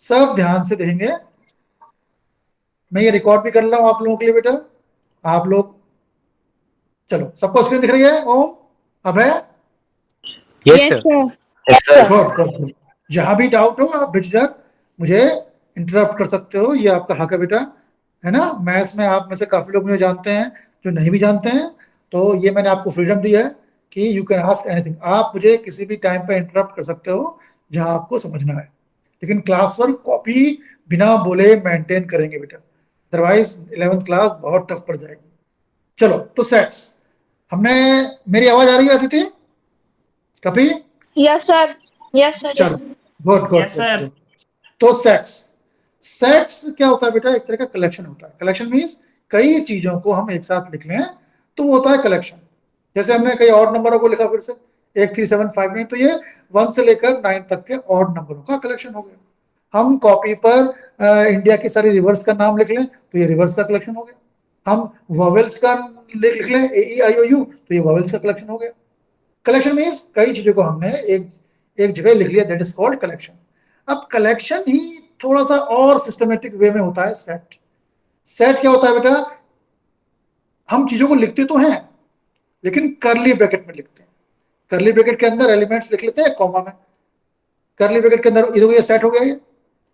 सब ध्यान से देखेंगे। मैं ये रिकॉर्ड भी कर रहा हूं आप लोगों के लिए बेटा। आप लोग चलो, सबको स्क्रीन दिख रही है? Om, Abhay, yes sir. Good good good. जहां भी डाउट हो आप बेझिझक मुझे इंटरप्ट कर सकते हो, ये आपका हक है बेटा, है ना। मैथ्स में आप में से काफी लोग मुझे जानते हैं, जो नहीं भी जानते हैं, तो ये मैंने आपको फ्रीडम दी है कि यू कैन आस्क एनीथिंग। आप मुझे किसी भी टाइम पे इंटरप्ट कर सकते हो जहां आपको समझना है, लेकिन क्लास वर्क कॉपी बिना बोले मेंटेन करेंगे बेटा, अदरवाइज 11th क्लास बहुत टफ पड़ जाएगी। चलो तो सेट्स हमने, मेरी आवाज आ रही है अदिति? कभी? Yes sir, yes sir. चलो, गुड गुड गुड। तो सेट्स, सेट्स क्या होता है बेटा? एक तरह का कलेक्शन होता है। कलेक्शन मींस कई चीजों को हम एक साथ लिख लें तो वो होता है कलेक्शन। जैसे हमने कई ऑड नंबरों को लिखा, फिर से 13759, तो ये 1 से लेकर 9 तक के ऑड नंबरों का कलेक्शन हो गया। हम कॉपी पर इंडिया की सारी रिवर्स का नाम लिख लें तो ये रिवर्स का कलेक्शन हो गया। हम वॉवेल्स का लिख लें, AEIOU, तो ये वॉवेल्स का कलेक्शन हो गया। कलेक्शन मीन्स कई चीजों को हमने एक एक जगह लिख लिया, दैट इज कॉल्ड कलेक्शन। अब कलेक्शन ही थोड़ा सा और सिस्टमेटिक वे में होता है सेट। सेट क्या होता है बेटा? हम चीजों को लिखते तो हैं लेकिन करली ब्रैकेट में लिखते हैं। करली ब्रैकेट के अंदर एलिमेंट्स लिख लेते हैं कॉमा में। करली ब्रैकेट के अंदर ये सेट हो गया। ये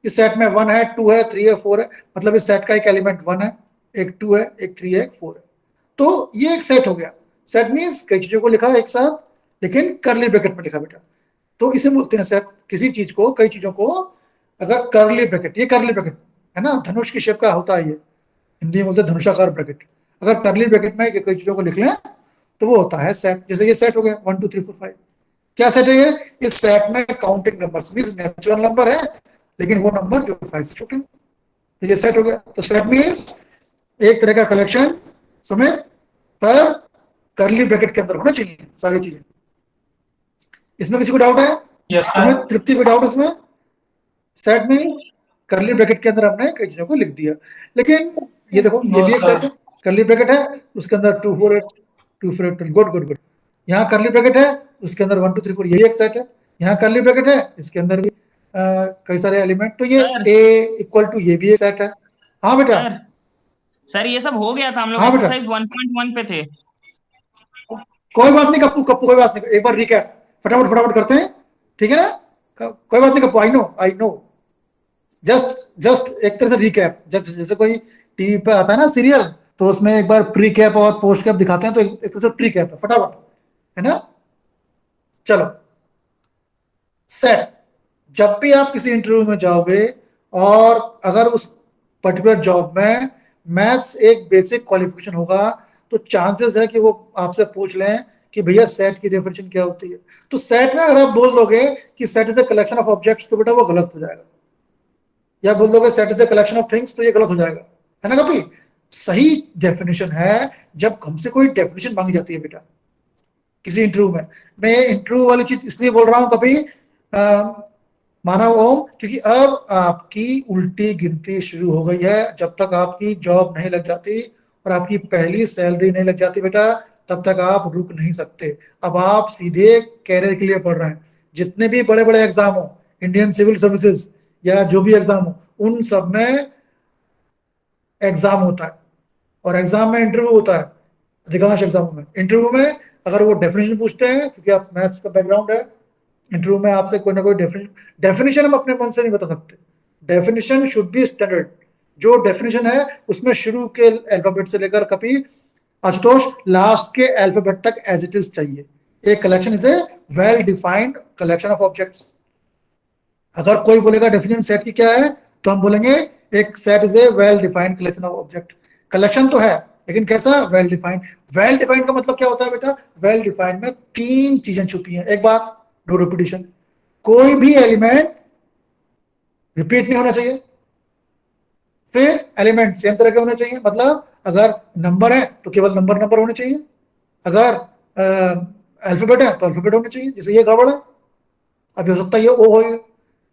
इस सेट में 1 है, 2 है, 3 है, 4 है, मतलब इस सेट का एक एलिमेंट 1 है, एक 2 है, एक 3 है, एक 4 है, तो ये एक सेट हो गया। सेट मीन्स कई चीजों को लिखा एक साथ लेकिन करली ब्रैकेट में लिखा बेटा, तो इसे बोलते हैं सेट। किसी चीज को, कई चीजों को अगर करली ब्रैकेट, ये करली ब्रैकेट है ना, धनुष की शेप का होता है ये, हिंदी में बोलते हैं धनुषाकार ब्रैकेट। अगर करली ब्रैकेट में कई चीजों को लिख लें तो वो होता है सेट। जैसे ये सेट हो गया 1 2 3 4 5। क्या सेट है ये? इस सेट में counting numbers means natural number है लेकिन वो नंबर जो 5 से छोटे, तो ये सेट हो गया। तो सेट मींस एक तरह का कलेक्शन समय पर करली ब्रैकेट के अंदर होना चाहिए सारी चीजें। इसमें किसी को डाउट है? यस तुम्हें सर। तृप्ति को डाउट इसमें? सेट में करली ब्रैकेट के अंदर हमने कई चीजों को लिख दिया, लेकिन ये देखो ये भी एक सेट है। करली ब्रैकेट है उसके अंदर 2 4 8 2 4 8 गुड गुड गुड। यहाँ करली ब्रैकेट है उसके अंदर 1 2 3 4, यही एक सेट है। यहाँ करली ब्रैकेट है इसके अंदर भी कई सारे एलिमेंट, तो ये A इक्वल टू ये भी एक सेट है। हाँ बेटा। सर ये सब हो गया था, हम लोग हाँ बेटा, एक्सरसाइज 1.1 पे थे। कोई बात नहीं कप्पू, कप्पू कोई बात नहीं, एक बार रिकैप फटाफट फटाफट करते हैं, ठीक है ना? कोई बात नहीं Kappu, I know, just just एक तरह से रिकैप। जब जैसे कोई टीवी पे आता है ना सीरियल, तो उसमें एक बार प्री कैप और पोस्ट कैप दिखाते हैं, तो एक तरह से प्री कैप है, फटाफट, है ना? चलो, सेट। जब भी आप किसी इंटरव्यू में जाओगे और अगर उस पर्टिकुलर जॉब में मैथ्स एक बेसिक क्वालिफिकेशन होगा, तो चांसेस है कि वो आपसे पूछ लें कि भैया सेट की डेफिनेशन क्या होती है। तो सेट में अगर आप बोल दोगे कि set is a collection of objects, तो बेटा वो गलत हो जाएगा। या बोल दोगे set is a collection of things, तो ये गलत हो जाएगा, है ना कभी? सही डेफिनेशन है जब हमसे कोई डेफिनेशन मांगी जाती है बेटा किसी इंटरव्यू में। मैं इंटरव्यू वाली चीज इसलिए बोल रहा हूं कभी मानव ओम, क्योंकि अब आपकी उल्टी गिनती शुरू हो गई है। जब तक आपकी जॉब नहीं लग जाती और आपकी पहली सैलरी नहीं लग जाती बेटा, तब तक आप रुक नहीं सकते। अब आप सीधे कैरियर के लिए पढ़ रहे हैं। जितने भी बड़े बड़े एग्जाम हो, इंडियन सिविल सर्विसेज या जो भी एग्जाम हो, उन सब में एग्जाम होता है और एग्जाम में इंटरव्यू होता है। अधिकांश एग्जामों में इंटरव्यू में अगर वो डेफिनेशन पूछते हैं, क्योंकि आप मैथ्स का बैकग्राउंड है, इंटरव्यू में आपसे कोई ना कोई डेफिनेशन हम अपने मन से नहीं बता सकते। Definition should be standard. जो डेफिनेशन है उसमें शुरू के अल्फाबेट से लेकर कभी आशुतोष लास्ट के अल्फाबेट तक एज इट इज चाहिए। एक collection is a well defined collection of objects. अगर कोई बोलेगा डेफिनेशन सेट की क्या है, तो हम बोलेंगे एक set is a well defined collection of object. Collection तो है लेकिन कैसा? Well defined. वेल डिफाइंड का मतलब क्या होता है बेटा? वेल डिफाइंड में 3 चीजें छुपी हैं। एक बात, नो रिपीटिशन, कोई भी एलिमेंट रिपीट नहीं होना चाहिए। फिर एलिमेंट सेम तरह के होने चाहिए, मतलब अगर नंबर है तो केवल नंबर नंबर होने चाहिए। अगर अल्फाबेट है तो अल्फाबेट होने चाहिए। जैसे ये गड़बड़ है, अभी हो सकता है ये ओ हो,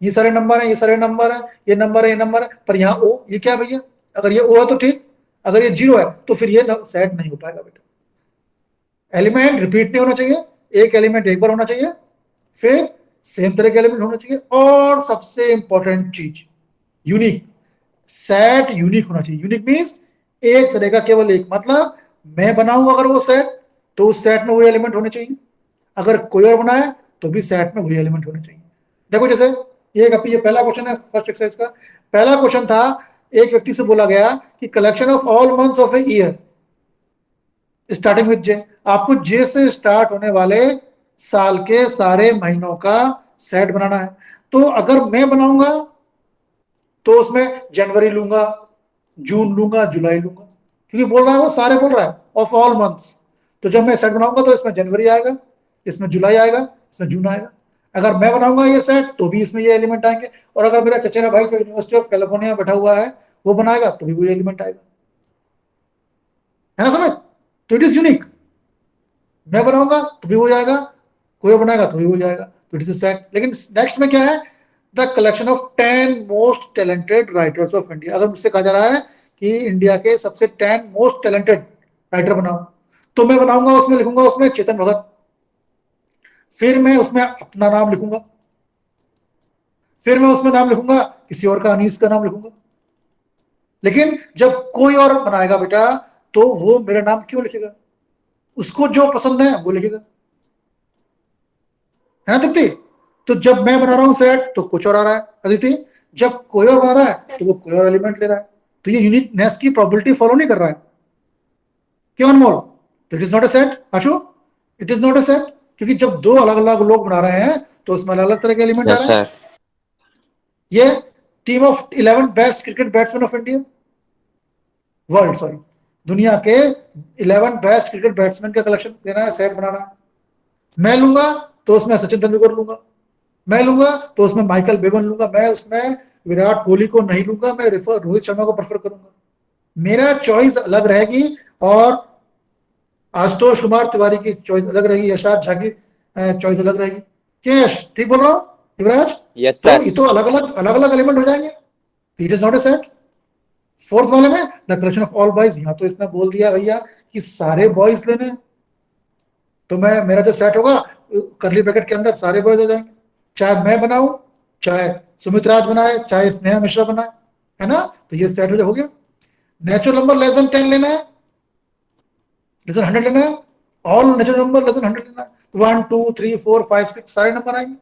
ये सारे नंबर है, ये सारे नंबर है, ये नंबर है, ये नंबर है, पर यहाँ ओ, ये क्या भैया? अगर ये ओ है तो ठीक, अगर ये 0 है तो फिर ये सेट नहीं हो पाएगा बेटा। एलिमेंट रिपीट नहीं होना चाहिए, एक एलिमेंट एक बार होना चाहिए, फिर सेम तरह के एलिमेंट होना चाहिए, और सबसे इंपॉर्टेंट चीज यूनिक, सेट यूनिक होना चाहिए। यूनिक मीन्स एक तरह का केवल एक, मतलब मैं बनाऊंगा अगर वो सेट तो उस सेट में वही एलिमेंट होने चाहिए, अगर कोई और बनाए तो भी सेट में वही एलिमेंट होने चाहिए। देखो जैसे ये पहला क्वेश्चन है फर्स्ट एक्सरसाइज का। पहला क्वेश्चन था, एक व्यक्ति से बोला गया कि collection of all months of a year starting with J, आपको जे से स्टार्ट होने वाले साल के सारे महीनों का सेट बनाना है। तो अगर मैं बनाऊंगा तो उसमें जनवरी लूंगा, जून लूंगा, जुलाई लूंगा, क्योंकि बोल रहा है वो सारे बोल रहा है ऑफ ऑल मंथ्स। तो जब मैं सेट बनाऊंगा तो इसमें जनवरी आएगा, इसमें जुलाई आएगा, इसमें जून आएगा। अगर मैं बनाऊंगा ये सेट तो भी इसमें ये एलिमेंट आएंगे, और अगर मेरा चचेरा भाई जो यूनिवर्सिटी ऑफ कैलिफोर्निया बैठा हुआ है वो बनाएगा तो भी वही एलिमेंट आएगा, है ना समझ? तो इट इज यूनिक, मैं बनाऊंगा तो भी हो जाएगा, कोई और बनाएगा तो भी हो जाएगा, तो इट इज सेट। लेकिन नेक्स्ट में क्या है, the collection of 10 most talented writers of India. अगर मुझसे कहा जा रहा है कि इंडिया के सबसे 10 मोस्ट टैलेंटेड राइटर बनाओ, तो मैं बनाऊंगा, उसमें लिखूंगा उसमें चेतन भगत, फिर मैं उसमें अपना नाम लिखूंगा, फिर मैं उसमें नाम लिखूंगा किसी और का, अनीस का नाम लिखूंगा। लेकिन जब कोई और बनाएगा बेटा तो वो मेरा नाम क्यों लिखेगा, उसको जो पसंद है वो लिखेगा, है ना दीप्ति? तो जब मैं बना रहा हूं सेट तो कुछ और आ रहा है अदिति, जब कोई और बना रहा है तो वो कोई और एलिमेंट ले रहा है, तो ये यूनिकनेस की प्रोबेबिलिटी फॉलो नहीं कर रहा है, क्यों अनमोल? तो it is not a set Ashu, it is not a set, क्योंकि जब दो अलग अलग लोग बना रहे हैं तो उसमें अलग अलग तरह के एलिमेंट आ Yes, रहे हैं। sir. ये team of 11 best cricket batsman of India, world sorry, दुनिया के 11 बेस्ट क्रिकेट बैट्समैन का कलेक्शन लेना है, सेट बनाना है। मैं लूंगा तो उसमें सचिन तेंदुलकर लूंगा, मैं लूंगा तो उसमें माइकल बेवन लूंगा, मैं उसमें विराट कोहली को नहीं लूंगा, मैं रोहित शर्मा को प्रेफर करूंगा, मेरा चॉइस अलग रहेगी, और आशुतोष कुमार तिवारी की चॉइस अलग रहेगी, यशराज झा की चॉइस अलग रहेगी। क्या यश ठीक बोल रहा हूँ युवराज? Yes, तो sir. ये तो अलग अलग एलिमेंट हो जाएंगे, it is not a set. Fourth वाले में the collection of all boys, यहां तो इसने बोल दिया भैया कि सारे बॉयज लेने हैं, तो मैं मेरा जो सेट होगा करली ब्रैकेट के अंदर सारे बॉयज हो जाएंगे, चाहे मैं बनाऊं, चाहे सुमित राज बनाए, चाहे स्नेहा मिश्रा बनाए, है ना? तो ये सेट हो गया। नेचुरल नंबर लेस देन 10 लेना है, लेस देन 100 लेना है, all natural number less than 100 लेना है, 1 2 3 4 5 6 सारे नंबर आएंगे।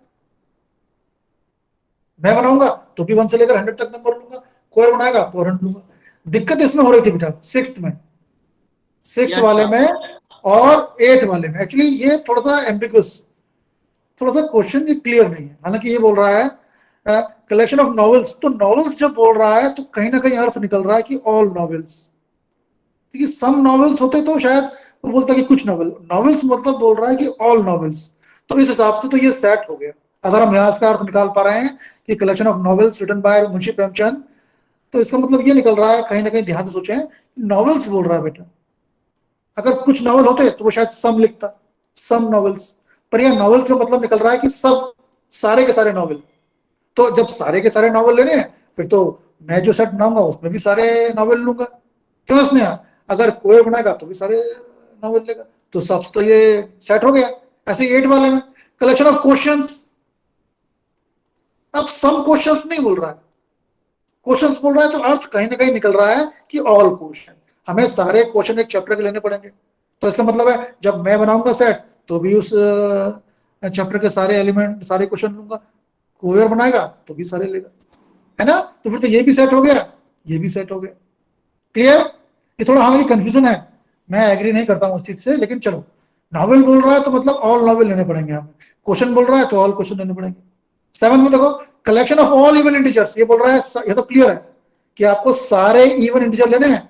मैं बनाऊंगा तो भी 1 से लेकर 100 तक नंबर लूंगा, कोई बनाएगा तो 100 लूंगा। दिक्कत इसमें हो रही थी बेटा सिक्स्थ में, सिक्स्थ वाले में और 8 वाले में, एक्चुअली ये थोड़ा सा एम्बिगुअस, थोड़ा सा क्वेश्चन ये क्लियर नहीं है। हालांकि ये बोल रहा है कलेक्शन ऑफ नॉवेल्स, तो नॉवेल्स जब बोल रहा है तो कहीं ना कहीं अर्थ निकल रहा है कि ऑल नॉवेल्स, क्योंकि सम नॉवेल्स होते तो शायद वो बोलता कि कुछ नॉवेल, नॉवेल्स मतलब बोल रहा है कि ऑल नॉवेल्स, तो इस हिसाब से तो ये सेट हो गया। अगर हम यहाँ का अर्थ निकाल पा रहे हैं कि collection of novels written by Munshi Premchand, तो इसका मतलब ये निकल रहा है, कहीं ना कहीं ध्यान से सोचें, नॉवेल्स बोल रहा है बेटा, अगर कुछ नॉवल होते तो वो शायद सम लिखता, सम नॉवेल्स, पर यह नॉवेल्स का मतलब निकल रहा है कि सब, सारे के सारे नॉवेल। तो जब सारे के सारे नॉवेल लेने हैं फिर तो मैं जो सेट बनाऊंगा उसमें भी सारे नॉवेल लूंगा, क्यों स्नेहा? अगर कोई बनाएगा तो भी सारे नॉवेल लेगा, तो सब तो ये सेट हो गया। ऐसे 8 वाले में कलेक्शन ऑफ क्वेश्चंस, अब सम क्वेश्चंस नहीं बोल रहा है, क्वेश्चंस बोल रहा है, तो अर्थ कहीं ना कहीं निकल रहा है कि ऑल क्वेश्चन, हमें सारे क्वेश्चन एक चैप्टर के लेने पड़ेंगे। तो इसका मतलब है जब मैं बनाऊंगा सेट तो भी उस चैप्टर के सारे एलिमेंट, सारे क्वेश्चन लूंगा, कोई और बनाएगा तो भी सारे लेगा, है ना? तो फिर तो ये भी सेट हो गया, ये भी सेट हो गया। क्लियर? ये थोड़ा हाँ ये कंफ्यूजन है, मैं एग्री नहीं करता हूँ उस चीज से, लेकिन चलो, नॉवेल बोल रहा है तो मतलब ऑल नॉवेल लेने पड़ेंगे हमें, क्वेश्चन बोल रहा है तो ऑल क्वेश्चन लेने पड़ेंगे। 7 में देखो collection of all even integers, ये बोल रहा है, ये तो क्लियर है कि आपको सारे इवन इंटीजर लेने हैं,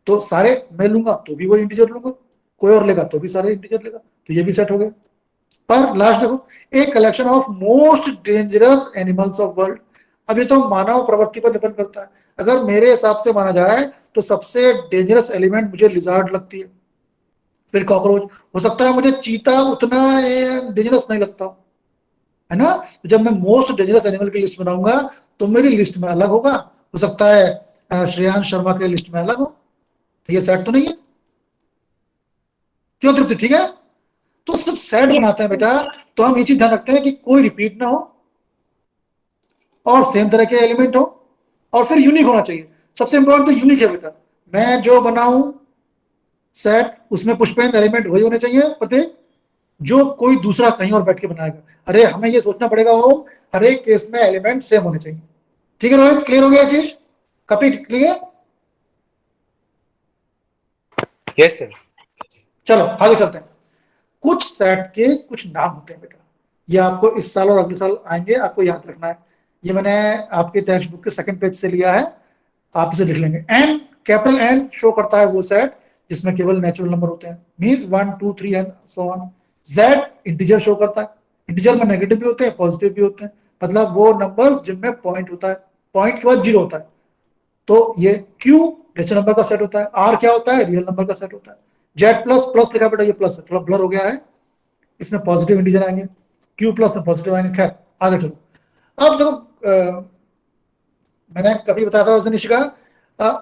तो सारे मैं लूंगा तो भी वही इंटीजर लूंगा, कोई और लेगा तो भी सारे इंटीजर लेगा, तो ये भी सेट हो गया। पर लास्ट देखो, एक collection of most dangerous animals of world, अब ये तो मानव प्रवृत्ति पर डिपेंड करता है। अगर मेरे हिसाब से माना जाए तो सबसे डेंजरस एलिमेंट मुझे लिजार्ड लगती है, फिर कॉकरोच, हो सकता है मुझे चीता उतना डेंजरस नहीं लगता, है ना? तो जब मैं मोस्ट डेंजरस एनिमल की लिस्ट बनाऊंगा तो मेरी लिस्ट में अलग होगा, हो सकता है श्रेयांश शर्मा के लिस्ट में अलग हो, तो ये सेट तो नहीं है, क्यों तृप्ति? ठीक है, तो सिर्फ सेट बनाते हैं बेटा तो हम ये चीज ध्यान रखते हैं कि कोई रिपीट ना हो और सेम तरह के एलिमेंट हो, और फिर यूनिक होना चाहिए। सबसे इंपॉर्टेंट तो यूनिक है बेटा। मैं जो बनाऊं सेट उसमें पुष्पेंद्र एलिमेंट वही होने चाहिए प्रत्येक जो कोई दूसरा कहीं और बैठ के बनाएगा। अरे हमें ये सोचना पड़ेगा ओम हर एक केस में एलिमेंट सेम होने चाहिए। ठीक है रोहित, क्लियर हो गया चीज? कपी क्लियर? Yes, sir. चलो आगे चलते हैं। कुछ सेट के कुछ नाम होते हैं बेटा, ये आपको इस साल और अगले साल आएंगे, आपको याद रखना है। ये मैंने आपके टेक्स्ट बुक के सेकंड पेज से लिया है, आप इसे लिख लेंगे। एन, कैपिटल एन शो करता है वो सेट जिसमें केवल नेचुरल नंबर होते हैं, means 1 2 3 and so on. Z integer show करता है, इंटीजर में नेगेटिव भी होते हैं पॉजिटिव भी होते हैं, मतलब वो नंबर्स जिनमें पॉइंट होता है, पॉइंट के बाद जीरो होता है। तो ये क्यू नेचुरल नंबर का सेट होता है, आर क्या होता है, रियल नंबर का सेट होता है। जेड प्लस, प्लस लिखा बेटा, ये प्लस है, थोड़ा ब्लर हो गया है, इसमें पॉजिटिव इंटीजर आएंगे, क्यू प्लस में पॉजिटिव आएंगे। खैर आगे चलो। अब देखो मैंने कभी बताया था उसने निशिका,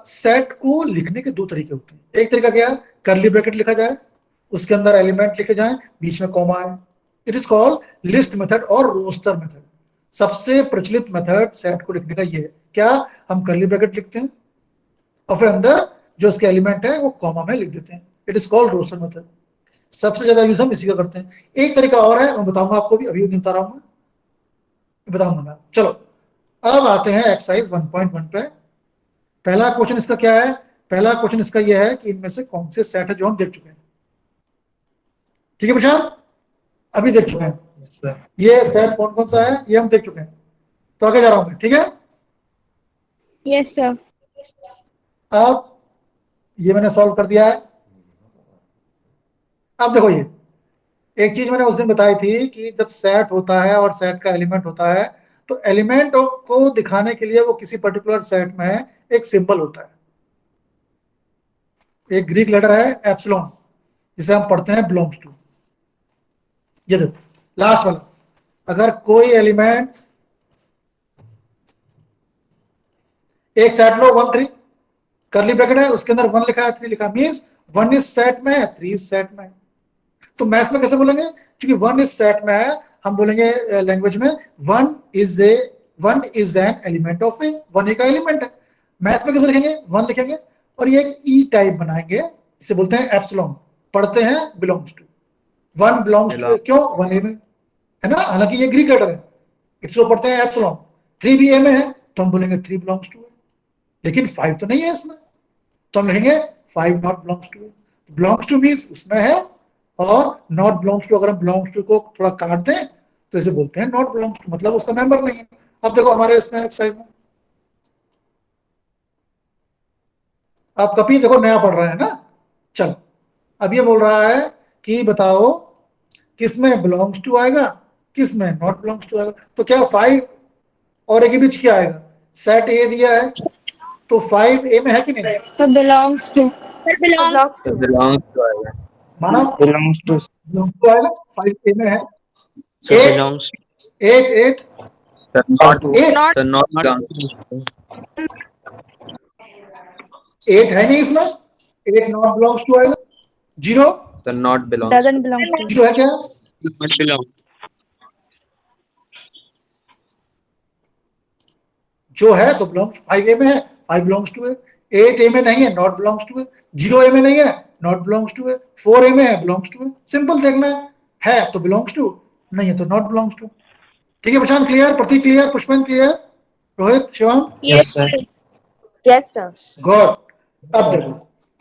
सेट को लिखने के दो तरीके होते हैं। एक तरीका क्या है, करली ब्रैकेट लिखा जाए, उसके अंदर एलिमेंट लिखे जाए, बीच में कॉमा है, it is called list method और रोस्टर मेथड। सबसे प्रचलित मेथड सेट को लिखने का ये है, क्या हम करली ब्रैकेट लिखते हैं और फिर अंदर जो उसके एलिमेंट है वो कॉमा में लिख देते हैं, it is called roster method. सबसे ज्यादा यूज हम इसी का करते हैं। एक तरीका और है, मैं बताऊंगा आपको भी, अभी नहीं बता रहा हूं मैं, बताऊंगा मैं। चलो अब आते हैं एक्सरसाइज 1.1 पे। पहला क्वेश्चन इसका क्या है, पहला क्वेश्चन इसका यह है कि इनमें से कौन से सेट है जो हम देख चुके हैं। ठीक है प्रशांत, अभी देख चुके हैं ये सेट कौन कौन सा है, ये हम देख चुके हैं। तो आगे जा रहा हूं मैं, ठीक है? Yes, sir. अब ये मैंने सॉल्व कर दिया है। अब देखो ये एक चीज मैंने उस दिन बताई थी कि जब सेट होता है और सेट का एलिमेंट होता है तो एलिमेंट को दिखाने के लिए वो किसी पर्टिकुलर सेट में एक सिंबल होता है, एक ग्रीक लेटर है एप्सिलॉन, जिसे हम पढ़ते हैं बिलोंग्स टू। ये देखो लास्ट वाला, अगर कोई एलिमेंट एक सेट लो 1 3 करली ब्रैकेट है, उसके अंदर 1 लिखा है 3 लिखा, मींस 1 इस सेट में है 3 इस सेट में है। तो मैथ्स में कैसे बोलेंगे, क्योंकि 1 इस सेट में है, हम बोलेंगे लैंग्वेज में 1 इज एन एलिमेंट ऑफ ए, 1 का एलिमेंट है। मैथ्स में कैसे लिखेंगे, 1 लिखेंगे और ये एक ई टाइप बनाएंगे, जिसे बोलते हैं एप्सिलॉन, पढ़ते हैं बिलोंग्स टू। 1 बिलोंग्स टू, क्यों 1 ए में है ना, हालांकि ये ग्रीक लेटर है, इसको पढ़ते हैं एप्सिलॉन। 3 भी ए में है तो हम बोलेंगे 3 बिलोंग्स टू, लेकिन 5 तो नहीं है इसमें, तो हम लिखेंगे 5 not belongs to. Belongs to means उसमें है, और नॉट बिलोंग्स टू अगर हम बिलोंग्स टू को थोड़ा काट दें तो इसे बोलते हैं नॉट बिलोंग्स टू, मतलब उसका मेंबर नहीं है। अब देखो हमारे इसमें एक्सरसाइज में, आप कभी देखो नया पढ़ रहे हैं ना। चलो अब ये बोल रहा है कि बताओ किस में बिलोंग्स टू आएगा, किस में नॉट बिलोंग्स टू आएगा। तो क्या 5 और ए के बीच क्या आएगा, सेट ए दिया है तो 5 ए में है कि नहीं? So belongs to. Belongs to. Belongs to आएगा। माना belongs to बिलोंग्स टू आएगा, 5 ए में है। so belongs 8 Sir, not Not. sir, not belongs to। 8 है नहीं इसमें, 8 नॉट बिलोंग्स टू आएगा। 0 Sir, not belongs Doesn't belong to. 0 है क्या, not belong जो है तो बिलोंग्स 5 ए में है, 5 बिलोंग्स टू है। 8 ए में नहीं है, नॉट बिलोंग्स टू है। 0 ए में नहीं है, नॉट बिलोंग्स टू है। 4 ए में है, बिलोंग्स टू है। सिंपल देखना है तो बिलोंग्स टू, नहीं है तो नॉट बिलोंग्स टू। ठीक है Prashant clear, Prateek clear, Pushpendra clear, Rohit, Shivam? Yes, sir. Yes, sir. Good. अब देखो,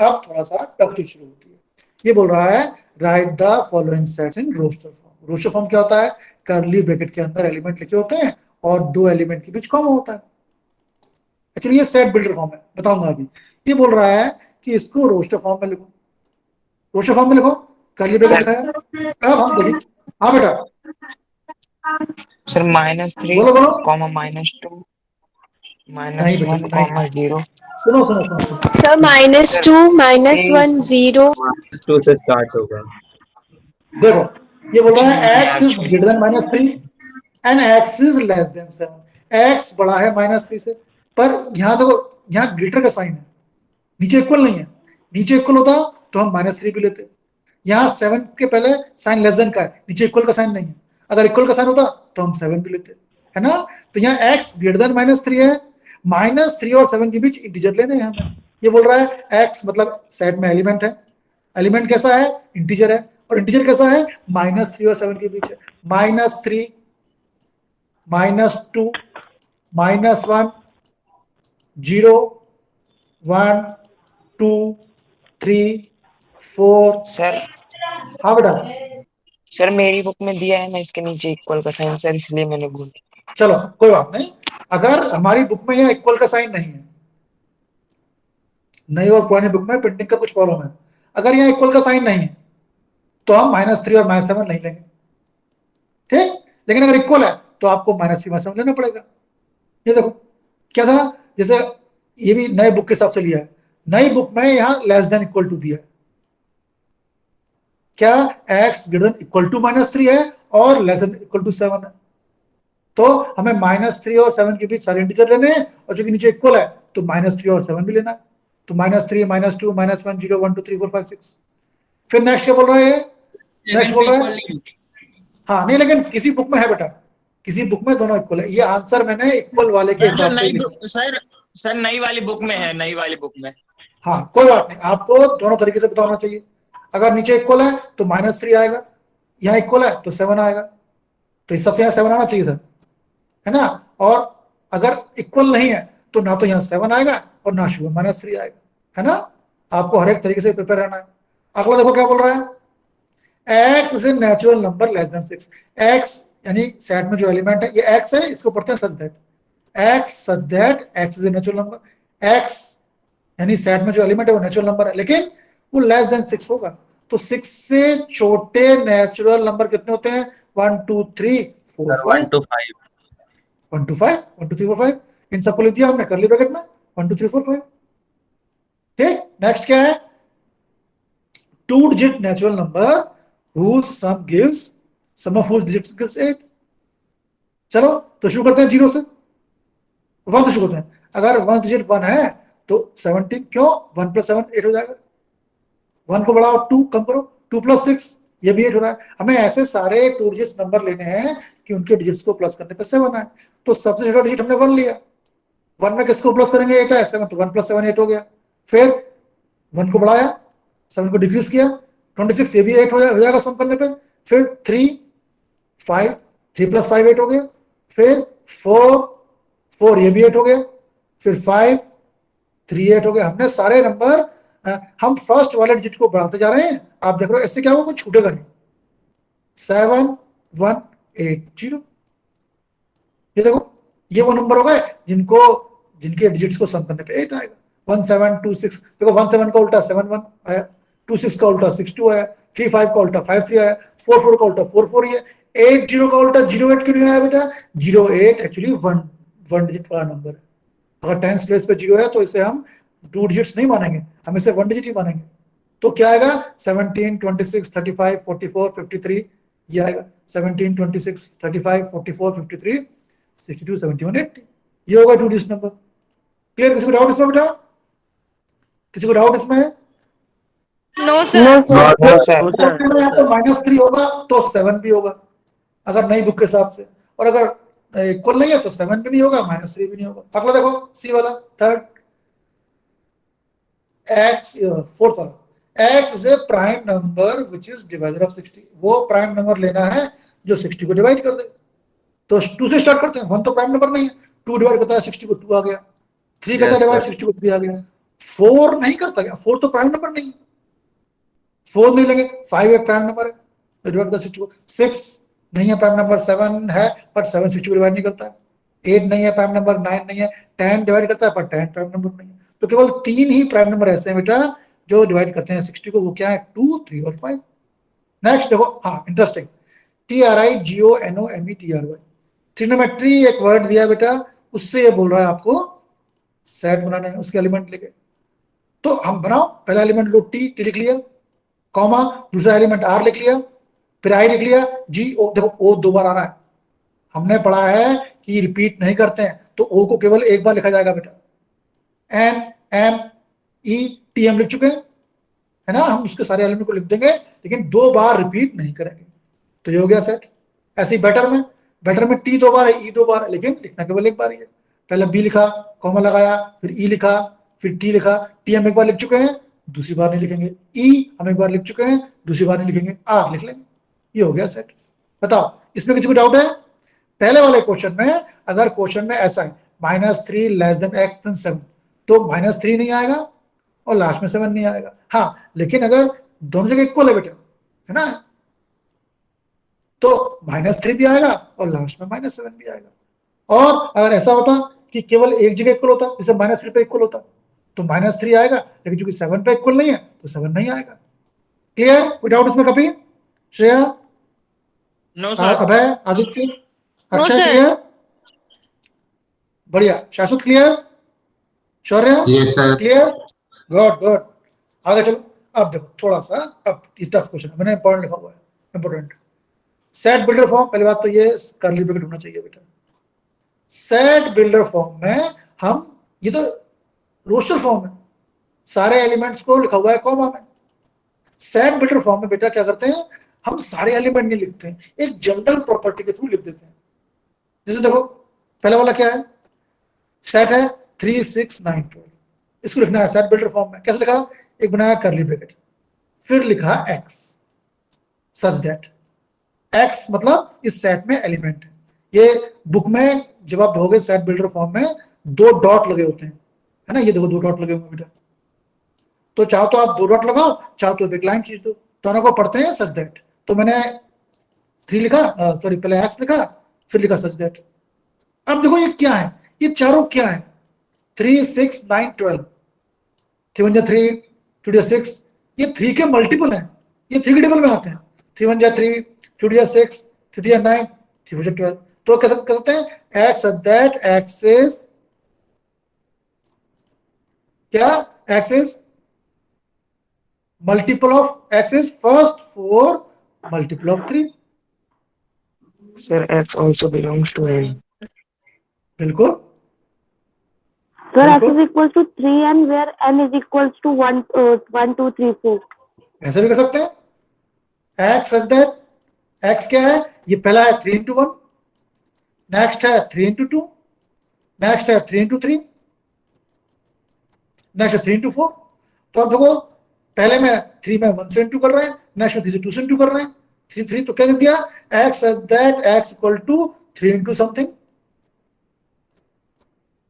अब थोड़ा सा टफ चीज शुरू होती है। ये बोल रहा है write the following sets in roster form. Roster form क्या होता है, करली ब्रैकेट के अंदर एलिमेंट लिखे होते हैं और 2 एलिमेंट के बीच कॉमा होता है। एक्चुअली ये सेट बिल्डर फॉर्म है, बताऊंगा अभी। ये बोल रहा है कि इसको रोस्टर फॉर्म में लिखो, रोस्टर फॉर्म में लिखो, करली ब्रैकेट है। अब हम देखिए, हाँ बेटा sir -3 बोलो बोलो। comma -2 नहीं बेटा, -1 नहीं। comma 0 सुनो सुनो सुनो सुनो, Sir, -2, -1, 0. to से start होगा। देखो ये बोल रहा है x is greater than -3 and x is less than 7। x बड़ा है -3 से, पर यहाँ देखो यहाँ ग्रेटर का साइन है, नीचे इक्वल नहीं है। नीचे इक्वल होता तो हम -3 भी लेते। यहाँ 7 के पहले साइन लेस देन का है, नीचे इक्वल का साइन नहीं है। अगर इक्वल का साइन होता तो हम 7 भी लेते, है ना। तो यहाँ x ग्रेटर देन -3 है, -3 और 7 के बीच इंटीजर लेने हैं हमें। ये बोल रहा है x मतलब सेट में एलिमेंट है, एलिमेंट कैसा है, इंटीजर है, और इंटीजर कैसा है, -3 और 7 के बीच है। -3, -2, -1, 0, 1, 2, 3, 4। सर हाँ बेटा, सर मेरी बुक में दिया है ना इसके नीचे इक्वल का साइन सर, इसलिए मैंने भूल। चलो कोई बात नहीं। अगर हमारी बुक में यहाँ इक्वल का साइन नहीं है, नई और पुरानी बुक में प्रिंटिंग का कुछ प्रॉब्लम है, अगर यहाँ इक्वल का साइन नहीं है तो हम -3 और -7 नहीं लेंगे, ठीक। लेकिन अगर इक्वल है तो आपको -3 -7 लेना पड़ेगा। ये देखो क्या था, जैसे ये भी नए बुक के हिसाब से लिया है, नई बुक में यहाँ लेस देन इक्वल टू दिया है, क्या x greater than equal to -3 है और लेस देन इक्वल टू 7 है। तो हमें -3 और 7 के बीच सारे इंटीजर लेने हैं, और जो कि नीचे इक्वल है तो -3 और 7 भी लेना है। तो -3, -2, -1, 0, 1, 2, 3, 4, 5, 6। फिर नेक्स्ट क्या बोल रहा है, नेक्स्ट बोल रहा है, हाँ नहीं लेकिन किसी बुक में है बेटा, किसी बुक में दोनों इक्वल है। ये आंसर मैंने इक्वल वाले के हिसाब से लिखा। सर नई वाली बुक में है, नई वाली बुक में। हाँ कोई बात नहीं, आपको दोनों तरीके से बताना चाहिए। अगर नीचे इक्वल है तो -3 आएगा, यहाँ इक्वल है तो 7 आएगा, तो इस सबसे यहाँ 7 आना चाहिए था, है ना। और अगर इक्वल नहीं है तो ना तो यहाँ 7 आएगा और ना शुरू -3 आएगा, है ना। आपको हर एक तरीके से प्रिपेयर रहना है। अगला देखो क्या बोल रहा है, x is a natural number less than 6। x यानी सेट में जो एलिमेंट है ये x है, इसको पढ़ते हैं such that x is a natural number. x यानी सेट में जो एलिमेंट है वो नेचुरल नंबर है, लेकिन वो लेस देन 6 होगा। तो 6 से छोटे नेचुरल नंबर कितने होते हैं, 1, 2, 3, 4, 5। 1 to 5. 1 to 5, 1, 2, 3, 4, 5, इन सबको लिख दिया हमने कर्ली ब्रैकेट में, 1, 2, 3, 4, 5। ठीक, नेक्स्ट क्या है, 2 digit natural number whose sum gives sum of whose digits gives 8। चलो तो शुरू करते हैं 0 से, 1 से शुरू करते हैं। अगर 1 डिजिट 1 है तो 17, क्यों, 1 + 7 8 हो जाएगा। 1 को बढ़ाओ, 2 कम करो, 2 + 6 ये भी 8 हो रहा है। हमें ऐसे सारे 2 डिजिट नंबर लेने हैं कि उनके डिजिट्स को प्लस करने पे 7 आए। तो सबसे छोटा डिजिट हमने 1 लिया, 1 में किसको प्लस करेंगे, 8 है, 7, तो 1 + 7 8 हो गया। फिर 1 को बढ़ाया, 7 को डिक्रीज किया, 26 ये भी 8 हो जाएगा सम करने पे। फिर 3, 5, 3 + 5 8 हो गया। फिर 4 ये भी 8 हो गया। फिर 5, 3 8 हो गया। हमने सारे नंबर, हम फर्स्ट वाले डिजिट को बढ़ाते जा रहे हैं। आप देख रहे हो इससे क्या होगा, कुछ छूटेगा नहीं। 7, 1, 8, 0। ये देखो ये वो नंबर हो गए जिनके डिजिट्स को सम करने पे 8 आएगा। 1 7 2 6, देखो 1 7 का उल्टा 7 1 आया, 2 6 का उल्टा 6 2 आया, 3 5 का उल्टा 5 3 आया, 4 4 का उल्टा 4 4 ही है। 8 0 का उल्टा 0 8 क्यों नहीं आया बेटा, 0 8 एक्चुअली 1 डिजिट वाला नंबर है। अगर टेंस प्लेस पे 0 है तो इसे हम 2 डिजिट्स नहीं मानेंगे, हम इसे 1 डिजिट ही मानेंगे। तो क्या आएगा, 17 26 35 44 53 ये आएगा। 17 26 35 44 53 62 71 80 ये होगा 2 डिजिट नंबर। क्लियर, किसी को डाउट इसमें बेटा, किसी को डाउट इसमें? No, sir. यहाँ तो -3 होगा तो 7 भी होगा अगर नई बुक के हिसाब से, और अगर इक्वल नहीं है तो 7 भी नहीं होगा, -3 भी नहीं होगा। अगला देखो सी वाला, थर्ड, फोर्थ वाला, x is a prime number which is divisor of 60। वो प्राइम नंबर लेना है जो 60 को डिवाइड कर दे। तो 2 से स्टार्ट करते हैं, 1 तो प्राइम नंबर नहीं है, 2 डिवाइड करता है 60 को 2 आ गया, 3 करता है डिवाइड 60 को 3 आ गया, 4 नहीं करता गया, 4 तो प्राइम नंबर नहीं है, 4 नहीं लेंगे। 5 एक प्राइम नंबर है तो डिवाइड करता है 60 को। 6 नहीं है प्राइम नंबर, 7 है पर 7 60 को डिवाइड नहीं करता है। 8 नहीं है प्राइम नंबर, 9 नहीं है, 10 डिवाइड करता है पर 10 प्राइम नंबर नहीं है। तो केवल 3 ही प्राइम नंबर ऐसे हैं बेटा जो डिवाइड करते हैं 60 को, वो क्या है, 2 3 और 5। नेक्स्ट देखो, हाँ इंटरेस्टिंग, TRIGONOMETRY, ट्रिग्नोमेट्री एक वर्ड दिया बेटा, उससे ये बोल रहा है आपको सेट बनाना है, उसके एलिमेंट लेके। तो हम बनाओ, पहला एलिमेंट लो टी लिख लिया, कॉमा, दूसरा एलिमेंट आर लिख लिया, फिर आई लिख लिया, जी ओ, देखो ओ 2 बार आ रहा है, हमने पढ़ा है कि रिपीट नहीं करते हैं, तो ओ को केवल एक बार लिखा जाएगा बेटा। एन एम ई टी हम लिख चुके हैं, है ना, हम उसके सारे एलिमेंट को लिख देंगे लेकिन 2 बार रिपीट नहीं करेंगे। तो ये हो गया सेट। ऐसे ही बेटर में टी 2 बार है, ई 2 बार है, लेकिन लिखना केवल एक बार ही है। पहले बी लिखा, कॉमा लगाया, फिर ई लिखा, फिर टी लिखा। टी हम एक बार लिख चुके हैं, दूसरी बार नहीं लिखेंगे। ई हम एक बार लिख चुके हैं, दूसरी बार नहीं लिखेंगे। आर लिख लेंगे। ये हो गया सेट। बताओ इसमें किसी को डाउट है? पहले वाले क्वेश्चन में अगर क्वेश्चन में ऐसा है -3 लेस देन एक्स देन 7, तो -3 नहीं आएगा और लास्ट में 7 नहीं आएगा। हाँ, लेकिन अगर दोनों जगह इक्वल है बेटा, है ना, तो -3 भी आएगा और लास्ट में -7 भी आएगा। और अगर ऐसा होता कि केवल एक जगह इक्वल होता, जैसे -3 पे इक्वल होता, तो -3 आएगा, लेकिन चूंकि 7 पे इक्वल नहीं है तो 7 नहीं आएगा। क्लियर? कोई डाउट उसमें कभी? Shreya, no sir. Abhay, Aditya, No, Akshay, sir. Clear? बढ़िया। Shashwat clear? Shaurya Yes, sir. Clear? Good good. आगे चलो। अब देखो थोड़ा सा, अब ये टफ क्वेश्चन है, मैंने इंपॉर्टेंट लिखा हुआ है, इंपॉर्टेंट। सेट बिल्डर फॉर्म, पहली बात तो ये कर्ली ब्रैकेट होना चाहिए बेटा। सेट बिल्डर फॉर्म में हम, ये तो रोस्टर फॉर्म है, सारे एलिमेंट्स को लिखा हुआ है कॉमा में। सेट बिल्डर फॉर्म में बेटा क्या करते हैं, हम सारे एलिमेंट नहीं लिखते हैं, एक जनरल प्रॉपर्टी के थ्रू लिख देते हैं। जैसे देखो पहला वाला क्या है, सेट है 3 6 9 12, इसको लिखना है सेट बिल्डर फॉर्म में। कैसे लिखा? एक बनाया कर्ली ब्रैकेट, फिर लिखा एक्स, सच दैट एक्स मतलब इस सेट में एलिमेंट है। ये बुक में जब आप ढोगे सेट बिल्डर फॉर्म में 2 डॉट लगे होते हैं, है ना, ये देखो 2 डॉट लगे हुए बेटा। तो चाहो तो आप 2 डॉट लगाओ, चाहो तो एक लाइन खींच दो, दोनों को पढ़ते हैं सच दैट। तो मैंने 3 लिखा, सॉरी पहले एक्स लिखा, फिर लिखा सच दैट। अब देखो ये क्या है, ये चारों क्या है, 3 6 9 12, 3 1 जा 3, 2 जा 6, ये 3 के मल्टीपल हैं, ये 3 के टेबल में आते हैं। 3 1 जा 3, 2 जा 6, 3 जा 9, 3 4 जा 12। तो कैसे कर सकते हैं, x such that x is क्या, x is multiple of, x is first 4 multiple of 3। Sir, X also belongs to N. बिल्कुल Sir, x बिल्कुल, is equals to 3n where n is equals to 1, 2, 3, 4. ऐसे भी कर सकते हैं। X such that x क्या है, ये पहला है 3 into 1, नेक्स्ट है 3 into 2, नेक्स्ट है 3 into 3, नेक्स्ट है 3 into 4। तो अब देखो पहले में 3 में 1 से इंटू कर रहे हैं, नेक्स्ट में 3 से 2 से इंटू कर रहे हैं, 3 3, तो क्या लिख दिया, X such that X equal to 3 into something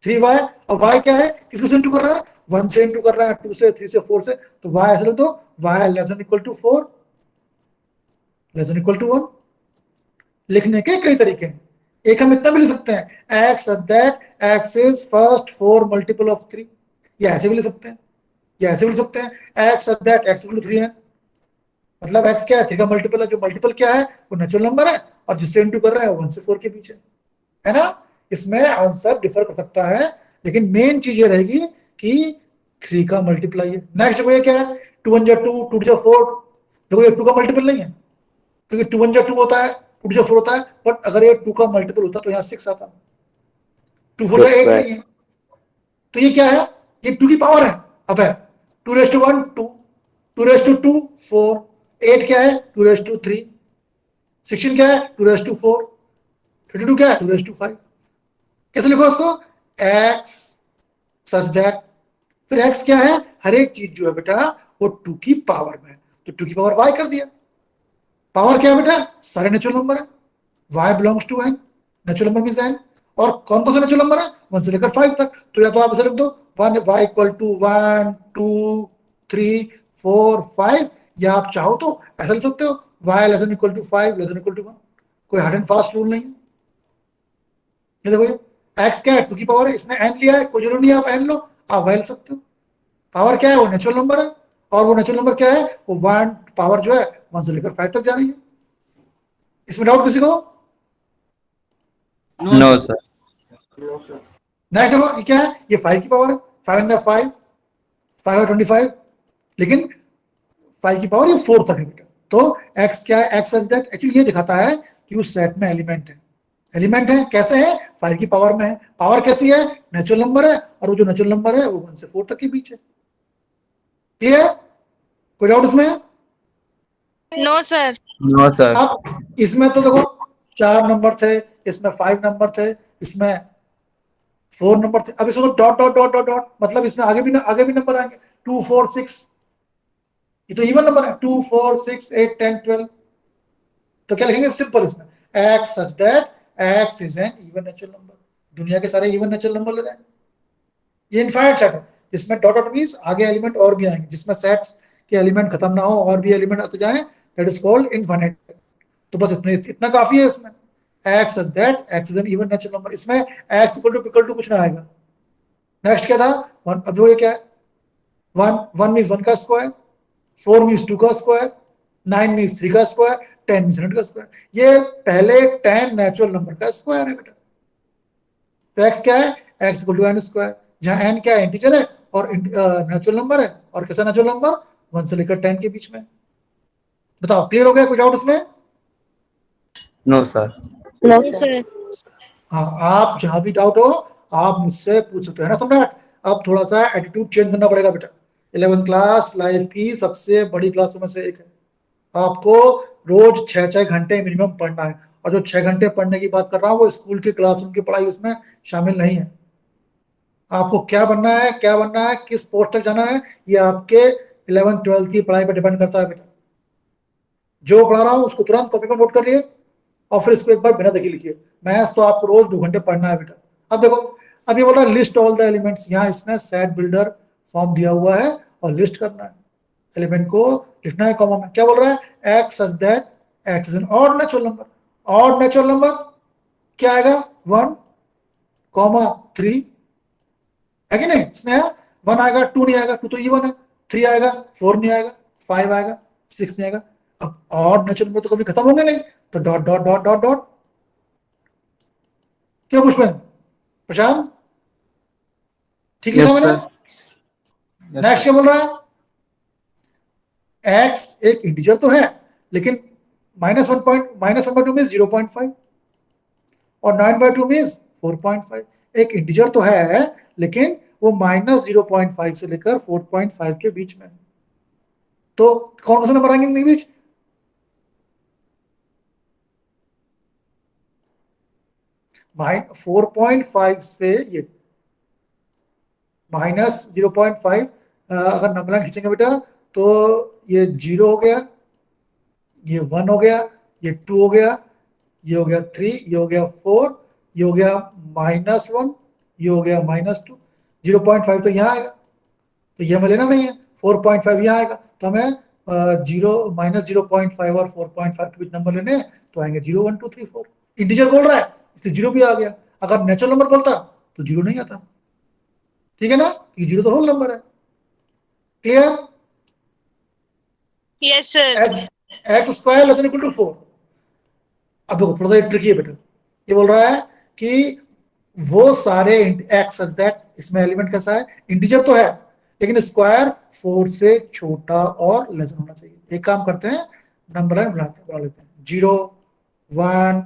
3y। और y क्या है, किसको से इंटू कर रहा है, 1 से इंटू कर रहा है, 2 से, 3 से, 4 से, तो y ऐसे लिख दो, y less than equal to 4 less than equal to 1। लिखने के कई तरीके हैं, एक हम इतना भी लिख सकते हैं, x such that x is first 4 multiple of 3, या ऐसे भी लिख सकते हैं, या ऐसे भी लिख सकते हैं, x such that X equal to 3 है, मतलब एक्स क्या है, 3 का मल्टीपल है, जो मल्टीपल क्या है वो नेचुरल नंबर है, और जिससे इंटू कर रहे हैं वो 1 से 4 के बीच है ना। इसमें आंसर डिफर कर सकता है, लेकिन मेन चीज ये रहेगी कि 3 का मल्टीप्लाई है। नेक्स्ट ये क्या है, 2 1 जा 2, 2 जा 4, देखो ये 2 का मल्टीपल नहीं है, क्योंकि 2 1 जा 2 होता है, 2 जा 4 होता है, बट अगर ये 2 का मल्टीपल होता तो यहाँ 6 आता, 2 4 जा 8 नहीं है, तो ये क्या है, ये 2 की पावर है। अब है 2 raised to 1 2, 2 raised to 2 4, 8 क्या है 2 raised to 3, 16 क्या है 2 raised to 4, 32 क्या है 2 raised to 5। कैसे लिखो उसको, x सच दैट, फिर x क्या है, हर एक चीज जो है बेटा वो 2 की पावर में है, तो 2 की पावर y कर दिया। पावर क्या है बेटा, सारे नेचुरल नंबर है, y belongs to n, natural number means n, और कौन कौन सा नेचुरल नंबर है 1 से लेकर 5 तक। तो या तो आप ऐसे लिख दो 1 y इक्वल टू 1 2 3 4 5, या आप चाहो तो ऐसा लिख सकते हो y less than equal to 5 less than equal to 1, कोई हार्ड एंड फास्ट रूल नहीं है। ये देखो ये x क्या है 2 की पावर है, इसने n लिया है, कोई जरूरी नहीं है आप n लो, आप y लिख सकते हो। पावर क्या है, वो नेचुरल नंबर है, और वो नेचुरल नंबर क्या है, वो 1 पावर जो है 1 से लेकर 5 तक जा रही है। इसमें डाउट किसी को? No, sir. नेक्स्ट देखो ये क्या है, ये 5 की पावर है, 5 इन द 5 5 है 25, लेकिन 5 की पावर ये 4 तक है बेटा। तो x क्या है, x सच दैट एक्चुअली ये दिखाता है कि उस सेट में एलिमेंट है, एलिमेंट है कैसे है, 5 की पावर में है। पावर कैसी है, नेचुरल नंबर है, और वो जो नेचुरल नंबर है वो 1 से 4 तक के बीच है। क्लियर? कोई डाउट इसमें? No, sir. No, sir. अब इसमें तो देखो 4 नंबर थे, इसमें 5 नंबर थे, इसमें 4 नंबर थे, अब इसमें dot dot dot dot dot, मतलब इसमें आगे भी नंबर आएंगे, 2 4 6, ये तो इवन नंबर है, 2 4 6 8 10 12, तो क्या लिखेंगे सिंपल इसमें, x such that x is an even natural number. दुनिया के सारे इवन नेचुरल नंबर ले रहे हैं, ये इनफाइनाइट सेट है, जिसमें डॉट डॉट मींस आगे एलिमेंट और भी आएंगे, जिसमें सेट्स के एलिमेंट खत्म ना हो और भी एलिमेंट आते जाएं, दैट इज कॉल्ड इनफाइनाइट। तो बस इतना काफी है इसमें, x such that x is an even natural number, इसमें x इक्वल टू कुछ ना आएगा। नेक्स्ट क्या था, 1, अब वो ये क्या है, 1 मींस 1 का स्क्वायर, 4 मींस 2 का स्क्वायर, 9 मींस 3 का स्क्वायर, 10 मींस 100 का स्क्वायर, ये पहले 10 नेचुरल नंबर का स्क्वायर है बेटा। तो x क्या है, x equal to N square, जहां n क्या है, इंटीजर है और नेचुरल नंबर है, और कैसा नेचुरल नंबर, 1 से लेकर 10 के बीच में। बताओ क्लियर हो गया, कोई डाउट इसमें? No, sir. No, No, sir. sir. हाँ, आप जहां भी डाउट हो आप मुझसे पूछ सकते हो, है ना सम्राट। अब थोड़ा सा एटीट्यूड चेंज करना पड़ेगा बेटा, 11th क्लास लाइफ की सबसे बड़ी क्लासों में से एक है, आपको रोज 6-6 घंटे मिनिमम पढ़ना है, और जो 6 घंटे पढ़ने की बात कर रहा हूँ वो स्कूल की क्लासरूम की पढ़ाई उसमें शामिल नहीं है। आपको क्या बनना है, क्या बनना है, किस पोस्ट तक जाना है, ये आपके 11th 12th की पढ़ाई पर डिपेंड करता है बेटा। जो पढ़ा रहा हूँ उसको तुरंत कॉपी पर नोट कर लिए और फिर इसको एक बार बिना देखे लिखिए। मैथ्स तो आपको रोज 2 घंटे पढ़ना है बेटा। अब देखो, अब ये बोल रहा है लिस्ट ऑल द एलिमेंट्स, यहाँ इसमें सेट बिल्डर फॉर्म दिया हुआ है और लिस्ट करना है, एलिमेंट को लिखना है कॉमा में। क्या बोल रहा है, x such that x is an odd natural number. Odd natural number क्या आएगा, 1, 3 है कि नहीं, स्नेहा 1 आएगा, 2 नहीं आएगा, 2 तो इवन है, 3 आएगा, 4 नहीं आएगा, 5 आएगा, 6 नहीं आएगा। अब ऑड नेचुरल नंबर तो कभी खत्म होंगे नहीं, तो dot dot dot dot dot. क्यों पुष्पन, प्रशांत ठीक है Yes, समझ sir. Yes, next sir. क्या बोल रहा है, x एक इंटीजर तो है लेकिन -1/2 मींस 0.5 और 9/2 मींस 4.5। एक इंटीजर तो है लेकिन वो -0.5 से लेकर 4.5 के बीच में है। तो कौन सा नंबर आएंगे इनके बीच, -4.5 से ये -0.5, अगर नंबर लाइन खींचेंगे बेटा तो ये 0 हो गया, ये 1 हो गया, ये 2 हो गया, ये हो गया 3, ये हो गया 4, ये हो गया -1, ये हो गया -2, 0.5 तो यहाँ आएगा, तो ये हमें लेना नहीं है, 4.5 यहाँ आएगा, तो हमें -0.5 और 4.5 के बीच नंबर लेने हैं, तो आएंगे 0 1 2 3 4। इंटीजर बोल रहा है इससे 0 भी आ गया, अगर नेचुरल नंबर बोलता तो 0 नहीं आता, ठीक है ना, ये 0 तो होल नंबर है। Clear, Yes, sir. X square less equal to 4। अब देखो थोड़ा सा ट्रिकी है बेटा, ये बोल रहा है कि वो सारे एक्स दैट, इसमें एलिमेंट कैसा है, इंटीजर तो है लेकिन स्क्वायर 4 से छोटा और लेस होना चाहिए। एक काम करते हैं, नंबर लाइन बना लेते हैं, 0 1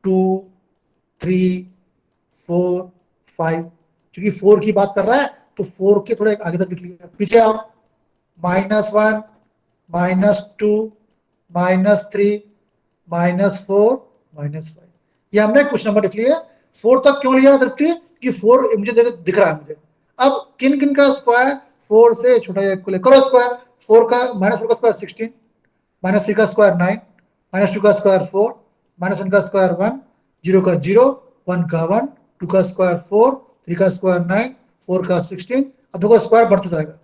2 3 4 5, क्योंकि 4 की बात कर रहा है तो 4 के थोड़े आगे तक लिख लिया, पीछे आओ, -1 -2 -3 -4 -5, ये हमने कुछ नंबर लिख लिए। 4 तक क्यों लिया तृप्ति, कि 4 मुझे दिख रहा है मुझे। अब किन किन का स्क्वायर 4 से छोटा या इक्वल है, करो स्क्वायर, 4 का -4 का स्क्वायर 16, -3 का स्क्वायर 9, -2 का स्क्वायर 4, -1 का स्क्वायर 1, 0 का 0, 1 का 1, 2 का स्क्वायर 4, 3 का स्क्वायर 9, 4 का 16। अब देखो स्क्वायर बढ़ता जाएगा,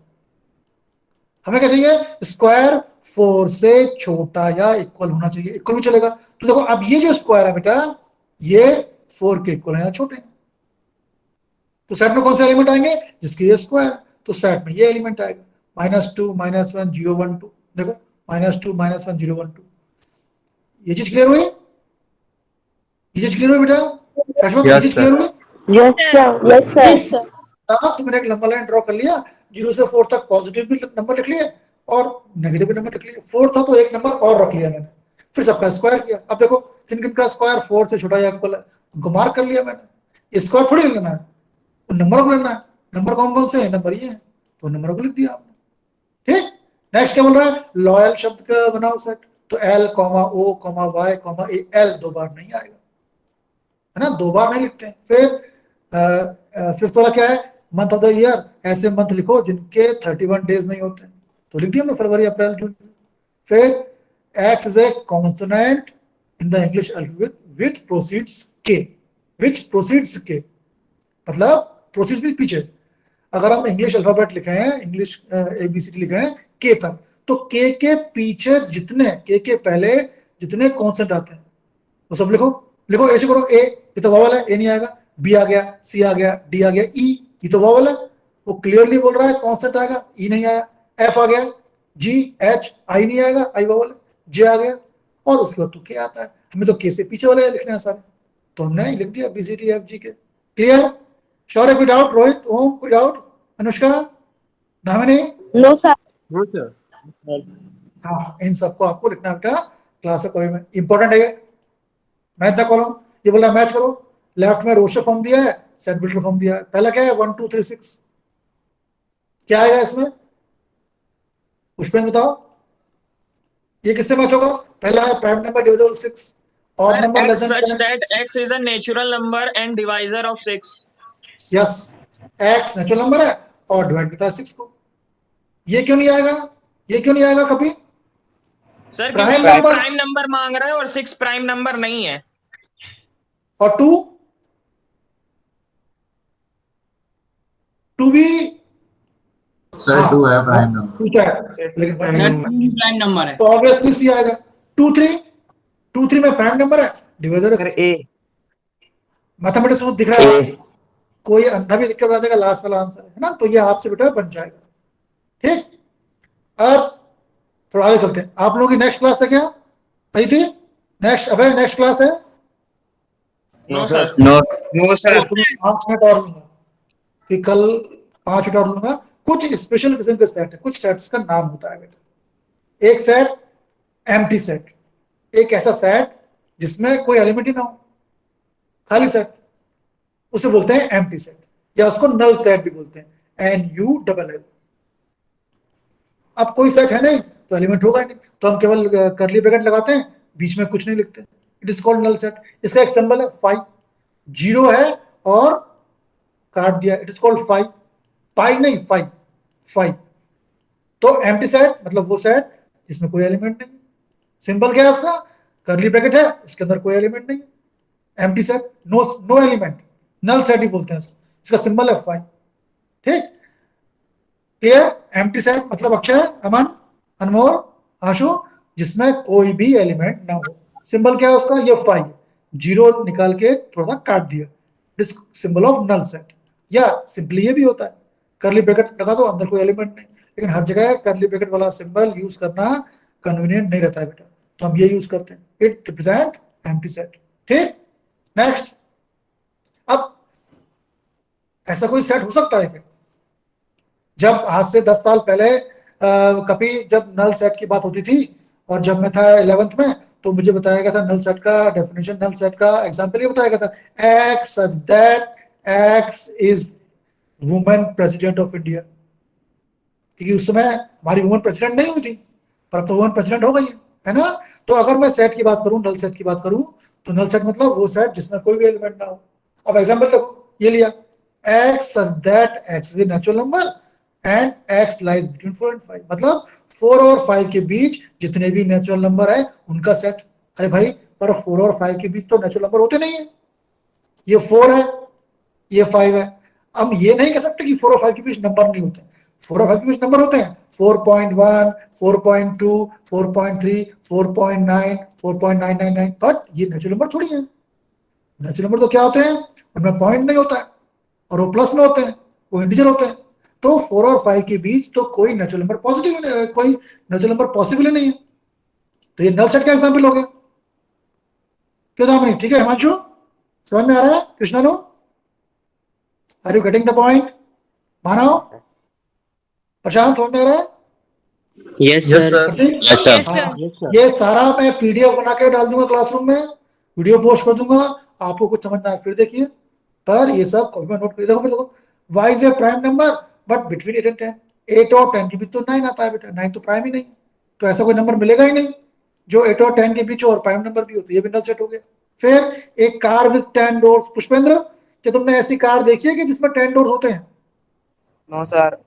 हमें क्या चाहिए, स्क्वायर 4 से छोटा या इक्वल होना चाहिए, इक्वल भी चलेगा। तो देखो अब ये जो स्क्वायर है बेटा ये 4 के इक्वल है या छोटे हैं, तो सेट में कौन से एलिमेंट आएंगे, जिसके ये स्क्वायर, तो सेट में ये एलिमेंट आएगा, -2 -1 0 1 2। देखो -2 -1 0 1 2, ये चीज क्लियर हुई, ये चीज क्लियर हुई बेटा, शाश्वत ये Yes, चीज sir. क्लियर हुई। Yes, sir. Yes, sir. Yes, sir. तुमने एक लंबा लाइन ड्रॉ कर लिया, 0 से 4 तक पॉजिटिव भी नंबर लिख लिए और नेगेटिव भी नंबर लिख लिए, 4 था तो एक नंबर और रख लिया मैंने, फिर सबका स्क्वायर किया। अब देखो किन किन का स्क्वायर 4 से छोटा या इक्वल है, उनको मार्क कर लिया मैंने। स्क्वायर थोड़ी लेना है, नंबर को लेना है, नंबर कौन कौन से हैं, नंबर ये है, तो नंबर को लिख दिया आपने, ठीक। नेक्स्ट क्या बोल रहा है, लॉयल शब्द का बनाओ सेट, तो L, O, Y, A, L 2 बार नहीं आएगा, है ना, 2 बार नहीं लिखते हैं। फिर फिफ्थ वाला क्या है, मंथ ऑफ द ईयर, ऐसे मंथ लिखो जिनके 31 डेज नहीं होते, तो लिख दिया हमने फरवरी अप्रैल जून। फिर x is a consonant in the English alphabet which proceeds के, विच प्रोसीड्स के मतलब प्रोसीड्स भी पीछे, अगर हम इंग्लिश अल्फाबेट लिखे हैं, इंग्लिश ABCD लिखे हैं के तक, तो के पीछे जितने, के पहले जितने कॉन्सेंट आते हैं वो सब लिखो। लिखो ऐसे करो, ए, ये तो वावल है, ए नहीं आएगा, बी आ गया, सी आ गया, डी आ गया, ई, ये तो वावल है, वो क्लियरली बोल रहा है कॉन्सेंट आएगा, ई नहीं आया, एफ आ गया, जी, एच, आई नहीं आएगा, आई वावल है, जे आ गया, और उसके बाद तो के आता है, हमें तो के से पीछे वाले लिखने हैं सारे, तो हमने लिख दिया BCDFG के। क्लियर? श्योर? कोई डाउट? रोहित, ओम, कोई doubt? Anushka, Damini? No, sir. No, sir. हाँ, इन सबको आपको लिखना है बेटा क्लास कोई में, इंपॉर्टेंट है। मैथ द कॉलम, ये बोला मैच करो, लेफ्ट में रोस्टर फॉर्म दिया है, सेट बिल्डर फॉर्म दिया है, पहला क्या है 1 2 3 6, क्या आएगा इसमें? पुष्पेंद्र बताओ, ये किससे मैच होगा? पहला है प्राइम नंबर डिविजिबल 6, और number less X than such that X is a natural number and divisor of 6. Yes, x natural number है और डिवाइड करता है 6 को। ये क्यों नहीं आएगा? ये क्यों नहीं आएगा कभी? सर Prime क्योंकि number- प्राइम नंबर मांग रहा है और 6 प्राइम नंबर नहीं है। और 2 भी Sir, 2 है prime number. ठीक है, लेकिन प्राइम नंबर है। तो ऑब्वियसली सी आएगा। 2 3 में प्राइम नंबर है, डिविजर सर है। ए, मैथमेटिक्स में दिख रहा है, कोई अंधा भी दिख के बता देगा लास्ट वाला आंसर है ना, तो ये आपसे बेटा बन जाएगा। ठीक, अब थोड़ा आगे चलते हैं। आप लोगों की नेक्स्ट क्लास है क्या? सही थी? नेक्स्ट, अबे नेक्स्ट क्लास है? No sir. No. No sir, 5 minute और लूंगा, कि कल 5 मिनट और लूंगा। कुछ स्पेशल किस्म के सेट है, कुछ सेट्स का नाम होता है बेटा। एक सेट एम्प्टी सेट, एक ऐसा सेट जिसमें कोई एलिमेंट ही ना हो, खाली सेट, उसे बोलते हैं एम्प्टी सेट, या उसको नल सेट भी बोलते हैं, NULL। अब कोई सेट है नहीं तो एलिमेंट होगा ही नहीं, तो हम केवल करली ब्रैकेट लगाते हैं, बीच में कुछ नहीं लिखते, it is called null set. इसका एक सिंबल है फाई, 0 है और काट दिया, इट इज कॉल्ड फाई, पाई नहीं, फाई। तो एम्प्टी सेट मतलब वो सेट जिसमें कोई एलिमेंट नहीं। सिंबल क्या है उसका? करली ब्रैकेट है, उसके अंदर कोई एलिमेंट नहीं है, empty set, no element, null set ही बोलते हैं इसका सिंबल है फाई। ठीक, क्लियर? एम्प्टी सेट मतलब अक्षय, अमन, अनमोल, आशु, जिसमें कोई भी एलिमेंट ना हो। सिंबल क्या है उसका? ये फाई, 0 निकाल के थोड़ा काट दिया, it is symbol of null set. या सिंपली ये भी होता है, करली ब्रैकेट लगा दो, अंदर कोई एलिमेंट नहीं, लेकिन हर जगह करली ब्रैकेट वाला सिंबल यूज करना कन्वीनियंट नहीं रहता है बेटा, तो हम ये यूज करते हैं, इट रिप्रेजेंट एम्प्टी सेट। ठीक, नेक्स्ट। अब ऐसा कोई सेट हो सकता है क्या? जब आज से 10 साल पहले कभी जब नल सेट की बात होती थी, और जब मैं था 11th में, तो मुझे बताया गया था नल सेट का डेफिनेशन, नल सेट का एग्जांपल ये बताया गया था, x such that x is women president of India, क्योंकि उस समय हमारी वुमेन प्रेसिडेंट नहीं हुई थी, पर अब तो वुमेन प्रेसिडेंट हो गई है ना। तो अगर मैं सेट की बात करूं, नल सेट की बात करूं, तो नल सेट मतलब वो सेट जिसमें कोई भी एलिमेंट ना हो। अब एग्जांपल देखो, ये लिया, x such that x is a natural number and x lies between 4 and 5, मतलब 4 और 5 के बीच जितने भी नेचुरल नंबर है उनका सेट। अरे भाई, पर 4 और 5 के बीच तो नेचुरल नंबर होते नहीं है, ये 4 है, ये 5 है। हम ये नहीं कह सकते कि 4 और 5 के बीच नंबर नहीं होते, 4 और 5 के बीच नंबर होते हैं, 4.1, 4.2, 4.3, 4.9, 4.999, बट ये नेचुरल नंबर थोड़ी है। नेचुरल नंबर तो क्या होते हैं, उनमें पॉइंट नहीं होता है, और वो प्लस में होते हैं, वो इंटीजर होते हैं। तो 4 और 5 के बीच तो कोई नेचुरल नंबर कोई नेचुरल नंबर पॉसिबल ही नहीं है, तो ये नल सेट का एग्जांपल हो गया। क्यों दामिनी? ठीक है हिमांशु, समझ में आ रहा है? Krishnanu, are you getting the point? Manav, Prashant, समझ में आ रहा है? Yes, sir. प्रतीक? Yes, sir. हाँ, Yes, sir. ये सारा मैं PDF बना के डाल दूंगा क्लासरूम में, वीडियो पोस्ट कर दूंगा, आपको कुछ समझना है फिर देखिए, पर ये सब कॉपी में नोट कर देखो। फिर देखो, y is a prime number but between 8 and 10, 8 और 10 के बीच तो 9 आता है बेटा, 9 तो प्राइम ही नहीं, तो ऐसा कोई नंबर मिलेगा ही नहीं जो 8 और 10 के बीच और प्राइम नंबर भी हो, तो ये भी नल सेट हो गया। फिर एक कार विद 10 डोर्स, पुष्पेंद्र, क्या तुमने ऐसी कार देखी है कि जिसमें 10 डोर होते हैं? No sir.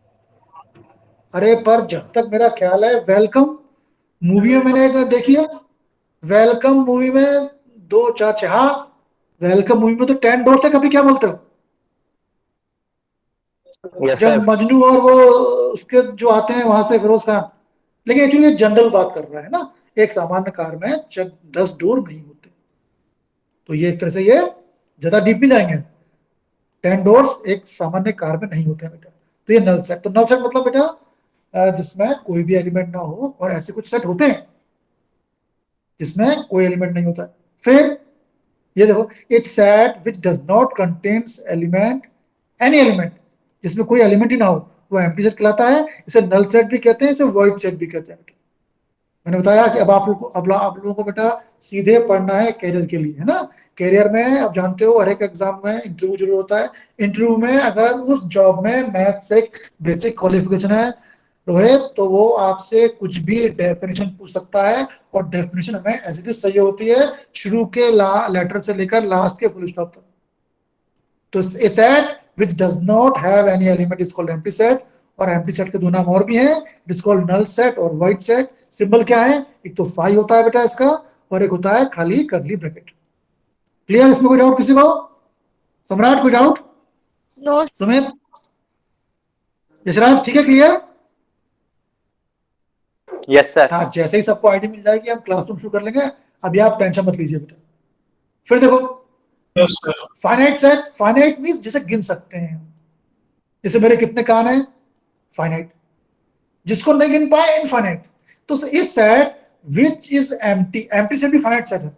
अरे पर जब तक मेरा ख्याल है वेलकम मूवी में मैंने एक देखी है, वेलकम मूवी में दो चार, हाँ वेलकम मूवी में तो 10 डोर थे, कभी क्या बोलते हो? Yes, जब sir. मजनू और वो उसके जो आते हैं वहां से फिरोज खान, लेकिन एक्चुअली ये जनरल बात कर रहा है ना, एक सामान्य कार में जब 10 डोर नहीं होते, तो ये एक तरह से ये ज्यादा डीप भी जाएंगे। 10 डोर्स एक सामान्य कार में नहीं होते हैं बेटा। तो ये नल सेट, तो नल सेट मतलब बेटा जिसमें कोई भी एलिमेंट ना हो, और ऐसे कुछ सेट होते हैं जिसमें कोई एलिमेंट नहीं होता है। फिर ये देखो, it set which does not contains element, any element, जिसमें कोई एलिमेंट ही ना हो, वो एम्प्टी सेट कहलाता है। इसे नल सेट भी कहते हैं, इसे वॉइड सेट भी कहते हैं बेटा। मैंने बताया कि अब आप लोगों को बेटा सीधे पढ़ना है कैरियर के लिए, है ना। कैरियर में आप जानते हो हर एक एग्जाम में इंटरव्यू जरूर होता है। इंटरव्यू में अगर उस जॉब में मैथ से बेसिक क्वालिफिकेशन है रोहित, तो वो आपसे कुछ भी डेफिनेशन पूछ सकता है, और डेफिनेशन हमें ऐसी चीज सही होती है शुरू के लेटर से लेकर लास्ट के फुल स्टॉप तक। तो a set which does not have any element is called empty set, और एम्प्टी सेट के दो नाम और भी हैं, it is called null set और वाइड सेट। सिंबल क्या है? एक तो फाई होता है बेटा इसका, और एक होता है खाली करली ब्रैकेट। क्लियर? इसमें कोई डाउट किसी को? सम्राट कोई डाउट? No. सुमित, यशराज ठीक है? क्लियर? Yes, sir. हाँ, जैसे ही सबको आईडी मिल जाएगी हम क्लासरूम शुरू कर लेंगे, अभी आप टेंशन मत लीजिए बेटा। फिर देखो, Yes, sir. Finite set, finite means जिसे गिन सकते हैं। जैसे मेरे कितने कान हैं? फाइनाइट। जिसको नहीं गिन पाए, इनफाइनाइट। तो इस set which is empty, empty set भी फाइनाइट सेट है,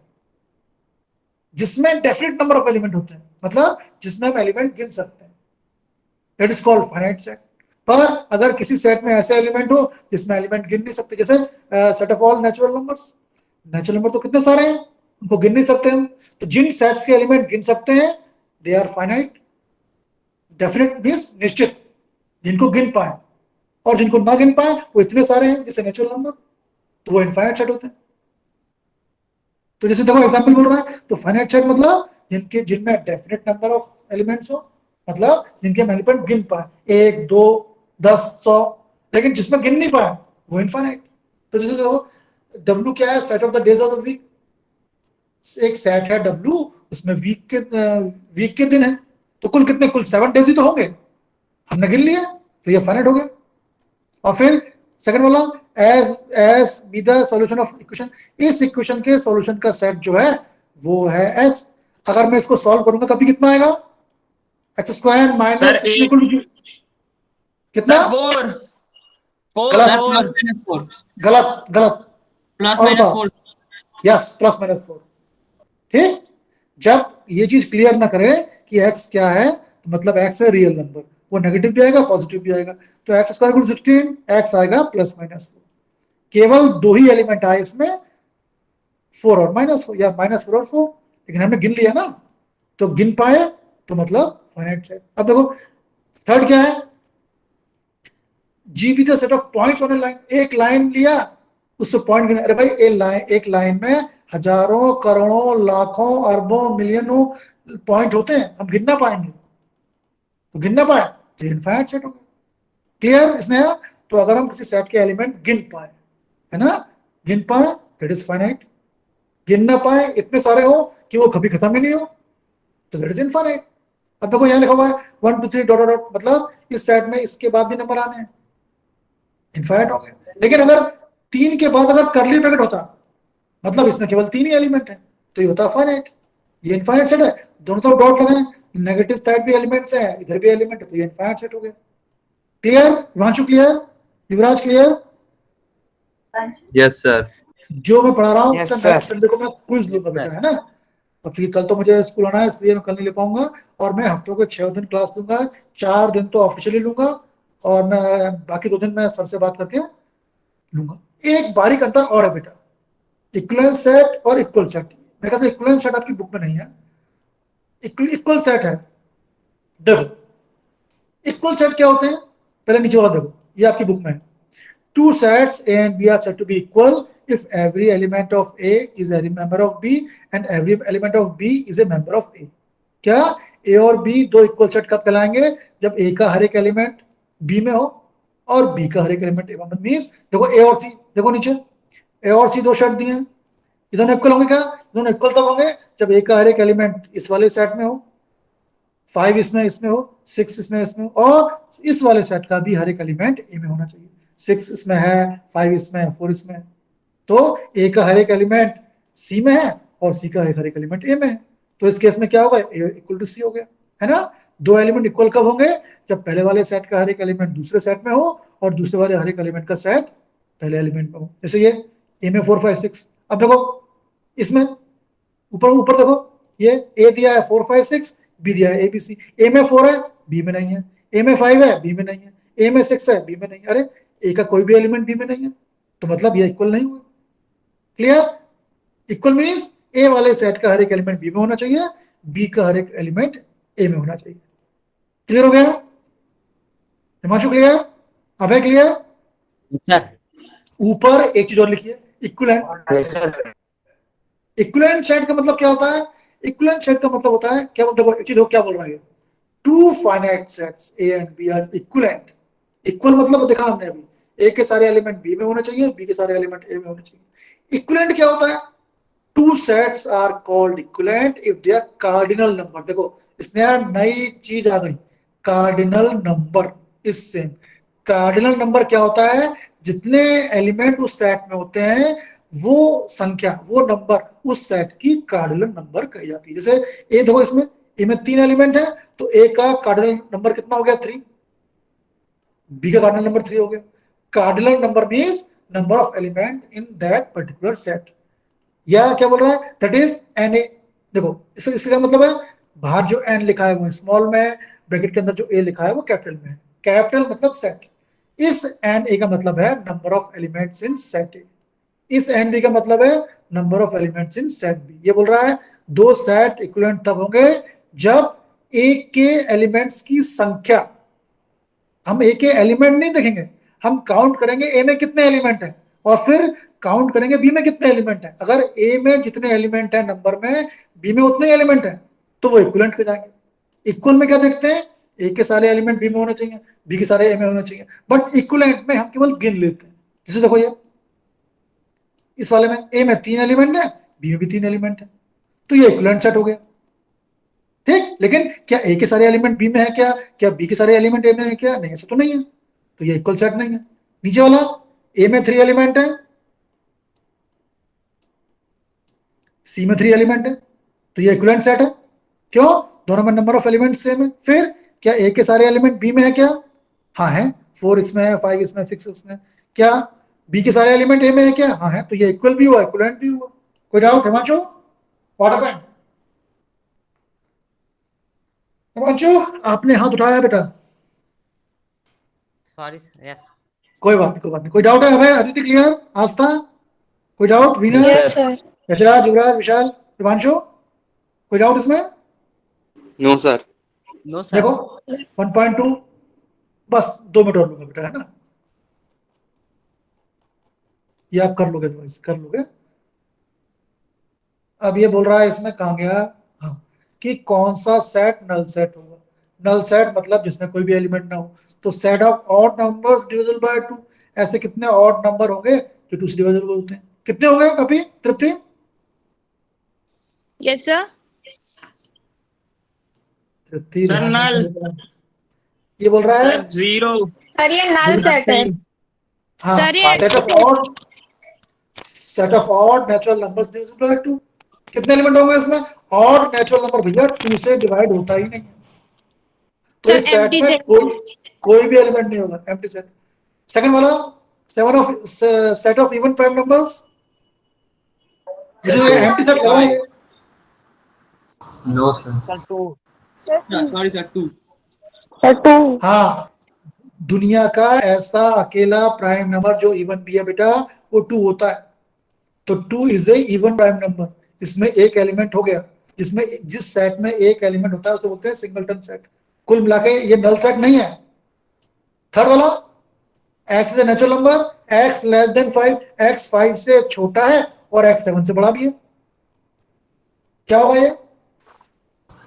जिसमें डेफिनेट नंबर ऑफ एलिमेंट होते हैं, मतलब जिसमें हम एलिमेंट गिन सकते हैं, that is called finite set. पर अगर किसी सेट में ऐसे एलिमेंट हो जिसमें एलिमेंट गिन नहीं सकते, जैसे set of all natural numbers, natural number तो कितने सारे हैं, उनको गिन नहीं सकते हम। तो जिन सेट्स के एलिमेंट गिन सकते हैं they are finite. Definite means निश्चित, जिनको गिन पाए, और जिनको ना गिन पाए वो इतने सारे हैं जैसे नेचुरल नंबर, तो वो इनफाइनाइट सेट होते हैं। तो जैसे देखो एग्जांपल बोल रहा है, तो फाइनाइट सेट मतलब जिनमें डेफिनेट नंबर ऑफ एलिमेंट्स हो, मतलब जिनके हम एलिमेंट गिन पाए 1 2 10 100, लेकिन जिसमें गिन नहीं पाए वो इनफाइनाइट। तो जैसे देखो W क्या है? Set of the days of the week. एक सेट है W, उसमें वीक के दिन है, तो कुल कितने? कुल 7 डेज ही तो होंगे, हमने गिन लिए, तो ये फाइनाइट हो गया। और फिर सेकंड वाला, S be the solution of equation, इस इक्वेशन के सॉल्यूशन का सेट जो है वो है एस। अगर मैं इसको सॉल्व करूंगा कभी कितना आएगा? X square minus Sir, eight. कितना? Sir, 4. 4. गलत। 4. गलत गलत। Plus और minus बताओ। 4. Yes, plus minus 4। ठीक, जब ये चीज क्लियर ना करे कि एक्स क्या है, तो मतलब एक्स है रियल नंबर, वो नेगेटिव भी आएगा पॉजिटिव भी आएगा। तो एक्स स्क्वायर इक्वल 16, एक्स आएगा प्लस माइनस 4। केवल दो ही एलिमेंट आए इसमें, 4 और -4, या -4 और 4, लेकिन हमने गिन लिया ना, तो गिन पाए तो मतलब फाइनाइट सेट। अब देखो थर्ड क्या है? GB the set of points on A line. एक लाइन लिया, उससे पॉइंट गिना। अरे भाई एक लाइन में हजारों करोड़ों लाखों अरबों मिलियनों पॉइंट होते हैं, हम गिन ना पाएंगे, तो गिन ना पाए तो इनफाइनाइट सेट हो गया। क्लियर इसने? तो अगर हम किसी सेट के एलिमेंट गिन पाए, है ना, गिन पाए दैट इज फाइनाइट। गिन ना पाए, इतने सारे हो कि वो कभी खत्म ही नहीं हो, तो दैट इज इनफाइनाइट। अब देखो यहाँ लिखा हुआ है 1 2 3 डॉट डॉट, मतलब इस सेट में इसके बाद भी नंबर आने हैं, इनफाइनाइट हो गया। लेकिन अगर 3 के बाद अगर करली ब्रैकेट होता, मतलब इसमें केवल 3 ही एलिमेंट है, तो ये होता फाइनाइट। ये इनफाइनाइट सेट है, दोनों तरफ डॉट लगाए, नेगेटिव साइड भी एलिमेंट्स है, इधर भी एलिमेंट है, तो ये इनफाइनाइट सेट हो गया। क्लियर? हिमांशु क्लियर? युवराज क्लियर? Yes, sir. जो मैं पढ़ा रहा हूँ Yes, उसका sir. नेक्स्ट संडे को मैं क्विज लूंगा बेटा, है ना। अब क्योंकि कल तो मुझे स्कूल आना है, इसलिए मैं कल नहीं ले पाऊंगा, और मैं हफ्तों के 6 दिन क्लास लूंगा, 4 दिन तो ऑफिशियली लूंगा, और मैं बाकी 2 दिन मैं सर से बात करके लूंगा। एक बारीक अंतर और है बेटा, इक्विवेलेंस सेट और इक्वल सेट। मेरे ख्याल से इक्विवेलेंस सेट आपकी बुक में नहीं है, इक्वल सेट है। देखो इक्वल सेट क्या होते हैं, पहले नीचे वाला देखो, ये आपकी बुक में है। Two sets A and B are said to be equal if every element of A is a member of B and every element of B is a member of A. क्या? ए और B दो equal set कब कहलाएंगे? जब ए का हर एक element B में हो और बी का हर एक एलिमेंट ए में। मींस देखो ए और सी, देखो नीचे ए और सी दो सेट दिए हैं, ये दोनों इक्वल होंगे क्या? दोनों इक्वल तब होंगे जब ए का हर एक एलिमेंट इस वाले सेट में हो, 5 इसमें हो, 6 इसमें हो, और इस वाले सेट का भी हर एक एलिमेंट ए में होना चाहिए। 6 इसमें है, 5 इसमें है, 4 इसमें है, तो ए का हर एक एलिमेंट सी में है और सी का हर एक एलिमेंट ए में है। तो इस केस में क्या होगा? ए इक्वल टू सी हो गया, है ना। दो एलिमेंट इक्वल कब होंगे? जब पहले वाले सेट का हर एक एलिमेंट दूसरे सेट में हो और दूसरे वाले हर एक एलिमेंट का सेट पहले एलिमेंट में हो। जैसे ये ए में 4 5 6, अब देखो इसमें ऊपर देखो, ये ए दिया है 4 5 6, बी दिया है ए बी सी। ए में 4 है, बी में नहीं है, ए में 5 है, बी में नहीं है, ए में 6 है, बी में नहीं है। अरे ए का कोई भी एलिमेंट बी में नहीं है, तो मतलब ये इक्वल नहीं हुआ। क्लियर? इक्वल मींस ए वाले सेट का हर एक एलिमेंट बी में होना चाहिए, बी का हर एक एलिमेंट ए में होना चाहिए। क्लियर हो गया? हिमांशु क्लियर? अभय क्लियर? सर ऊपर एक चीज और लिखिए, इक्विवेलेंट। इक्विवेलेंट सेट का मतलब क्या होता है? इक्विवेलेंट सेट का मतलब होता है क्या बोलते हैं? देखो क्या बोल रहा है, two finite sets A and B are equivalent. Equal मतलब देखा हमने अभी, ए के सारे एलिमेंट बी में होने चाहिए, बी के सारे एलिमेंट ए में होने चाहिए। इक्विवेलेंट क्या होता है? Two sets are called equivalent if they are cardinal number. देखो इसमें यार नई चीज आ गई, cardinal number is same. Cardinal number क्या होता है? जितने एलिमेंट उस सेट में होते हैं वो संख्या, वो नंबर उस सेट की कार्डिनल नंबर कही जाती है। जैसे ए देखो, इसमें ए में 3 एलिमेंट है, तो ए का कार्डिनल नंबर कितना हो गया? 3। बी का कार्डिनल नंबर 3 हो गया। Cardinal number means number of element in that particular set. या क्या बोल रहा है? That is N A. देखो इसका मतलब है बाहर जो एन लिखा है वो स्मॉल में है, ब्रैकेट के अंदर जो ए लिखा है वो कैपिटल में है। कैपिटल मतलब सेट। इस एन ए का मतलब है number of elements in set A. इस एन बी का मतलब है number of elements in set B. ये बोल रहा है दो सेट इक्विवेलेंट तब होंगे जब ए के एलिमेंट्स की संख्या, हम ए के एलिमेंट नहीं देखेंगे, हम काउंट करेंगे ए में कितने एलिमेंट हैं और फिर काउंट करेंगे बी में कितने एलिमेंट हैं। अगर ए में जितने एलिमेंट हैं नंबर में, बी में उतने एलिमेंट हैं, तो वो इक्विवेलेंट हो जाएंगे। इक्वल में क्या देखते हैं? ए के सारे एलिमेंट बी में होने चाहिए, बी के सारे ए में होने चाहिए, बट इक्विवेलेंट में हम केवल गिन लेते हैं। जैसे देखो ये इस वाले में ए में 3 एलिमेंट है, बी में भी 3 एलिमेंट है, तो ये इक्विवेलेंट सेट हो गया। ठीक, लेकिन क्या ए के सारे एलिमेंट बी में है? क्या बी के सारे एलिमेंट ए में है? क्या नहीं, ऐसा तो नहीं है, तो ये इक्वल सेट नहीं है। नीचे वाला ए में 3 एलिमेंट है, सी में 3 एलिमेंट है, तो ये इक्विवेलेंट सेट है। क्यों? दोनों में नंबर ऑफ एलिमेंट सेम है। फिर क्या ए के सारे एलिमेंट बी में है? क्या हाँ है, 4 इसमें है, 5 इसमें, 6 इसमें। क्या बी के सारे एलिमेंट ए में है? क्या हाँ है, तो ये इक्वल भी हुआ, इक्विवेलेंट भी हुआ। कोई doubt Himanshu? What happened? Himanshu आपने हाथ उठाया बेटा। सॉरी यस कोई बात नहीं, कोई बात नहीं। कोई डाउट है? अभय, अदिति क्लियर? आस्था कोई doubt? Veena, Yes, sir. Yashraj, Yuvraj, Vishal, Himanshu कोई डाउट इसमें? No sir. नो सर देखो 1.2 बस 2 मिनट और लूंगा बेटा, है ना? ये आप कर लोगे, कर लोगे। अब ये बोल रहा है इसमें कहाँ गया, हाँ, कि कौन सा सेट नल सेट होगा। नल सेट मतलब जिसमें कोई भी एलिमेंट ना हो। तो set of odd numbers divisible by 2। ऐसे कितने ऑड नंबर होंगे जो 2 से डिविजिबल बोलते हैं? कितने होंगे कभी तृप्ति? Yes, sir. तृप्ति सर, ध्यान नल। से। ये बोल रहा है सर 0। सर ये null set है। हाँ, सर, ये set of odd natural numbers divisible by 2। कितने एलिमेंट होंगे इसमें? ऑड नेचुरल नंबर भैया 2 से डिवाइड होता ही नहीं है, तो सर, इस सेट empty में set। कोई भी एलिमेंट नहीं होगा, एम्प्टी सेट। सेकंड वाला set of even prime numbers, मुझे एम्प्टी सेट लग रहा है। No, sir. Sir 2। Sorry sir 2। Sir, 2. हाँ, दुनिया का ऐसा अकेला प्राइम नंबर जो इवन भी है बेटा, वो 2 होता है। तो 2 is a even prime number. इसमें एक एलिमेंट हो गया, जिसमें जिस सेट में एक एलिमेंट होता है उसे बोलते हैं सिंगलटन सेट। कुल मिला के ये नल सेट नहीं है। थर्ड वाला x is a natural number, x less than 5, x 5 से छोटा है और x 7 से बड़ा भी है। क्या होगा ये?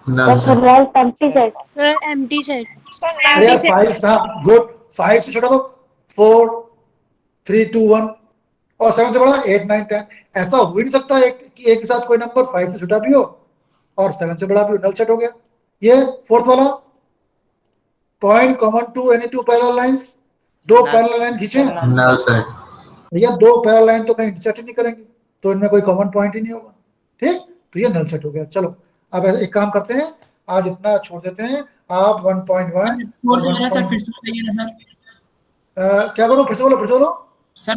Null That's set. right, empty set. Sir, empty set. अरे यार 5 हाँ गुड 5 से छोटा तो 4 3 2 1 और 7 से बड़ा 8 9 10 ऐसा हो ही नहीं सकता कि एक के साथ कोई नंबर 5 से छोटा भी हो और 7 से बड़ा भी हो नल सेट हो गया ये फोर्थ वाला point common to any two parallel lines दो पैरेलल लाइन खींचे Null set. भैया दो पैरेलल लाइन तो कहीं इंटरसेक्ट ही नहीं करेंगे तो इनमें कोई कॉमन पॉइंट ही नहीं होगा ठीक तो ये नल सेट हो गया चलो अब एक काम करते हैं आज इतना छोड़ देते हैं आप 1.1 फोर्थ वाला सर फिर से बताइए ना सर क्या करो फिर से बोलो सर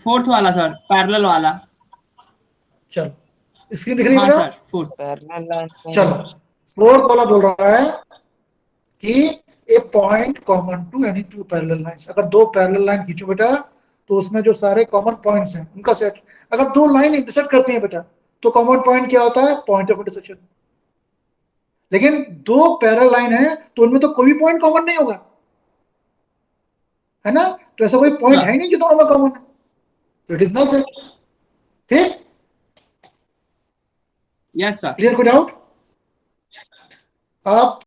फोर्थ वाला सर पैरेलल वाला चलो स्क्रीन दिख रही है हाँ बेटा? सर फोर्थ पैरेलल लाइन चलो फोर्थ वाला बोल रहा है कि a point common to any two parallel lines अगर दो पैरेलल लाइन खींचो बेटा तो उसमें जो सारे कॉमन पॉइंट्स हैं उनका सेट अगर दो लाइन इंटरसेक्ट करती हैं बेटा तो कॉमन पॉइंट क्या होता है पॉइंट ऑफ इंटरसेक्शन लेकिन दो पैरेलल लाइन है तो उनमें तो कोई पॉइंट कॉमन नहीं होगा है ना तो ऐसा कोई पॉइंट है ही नहीं जो दोनों में कॉमन है तो इट इज नल सेट ठीक यस सर क्लियर कोई डाउट आप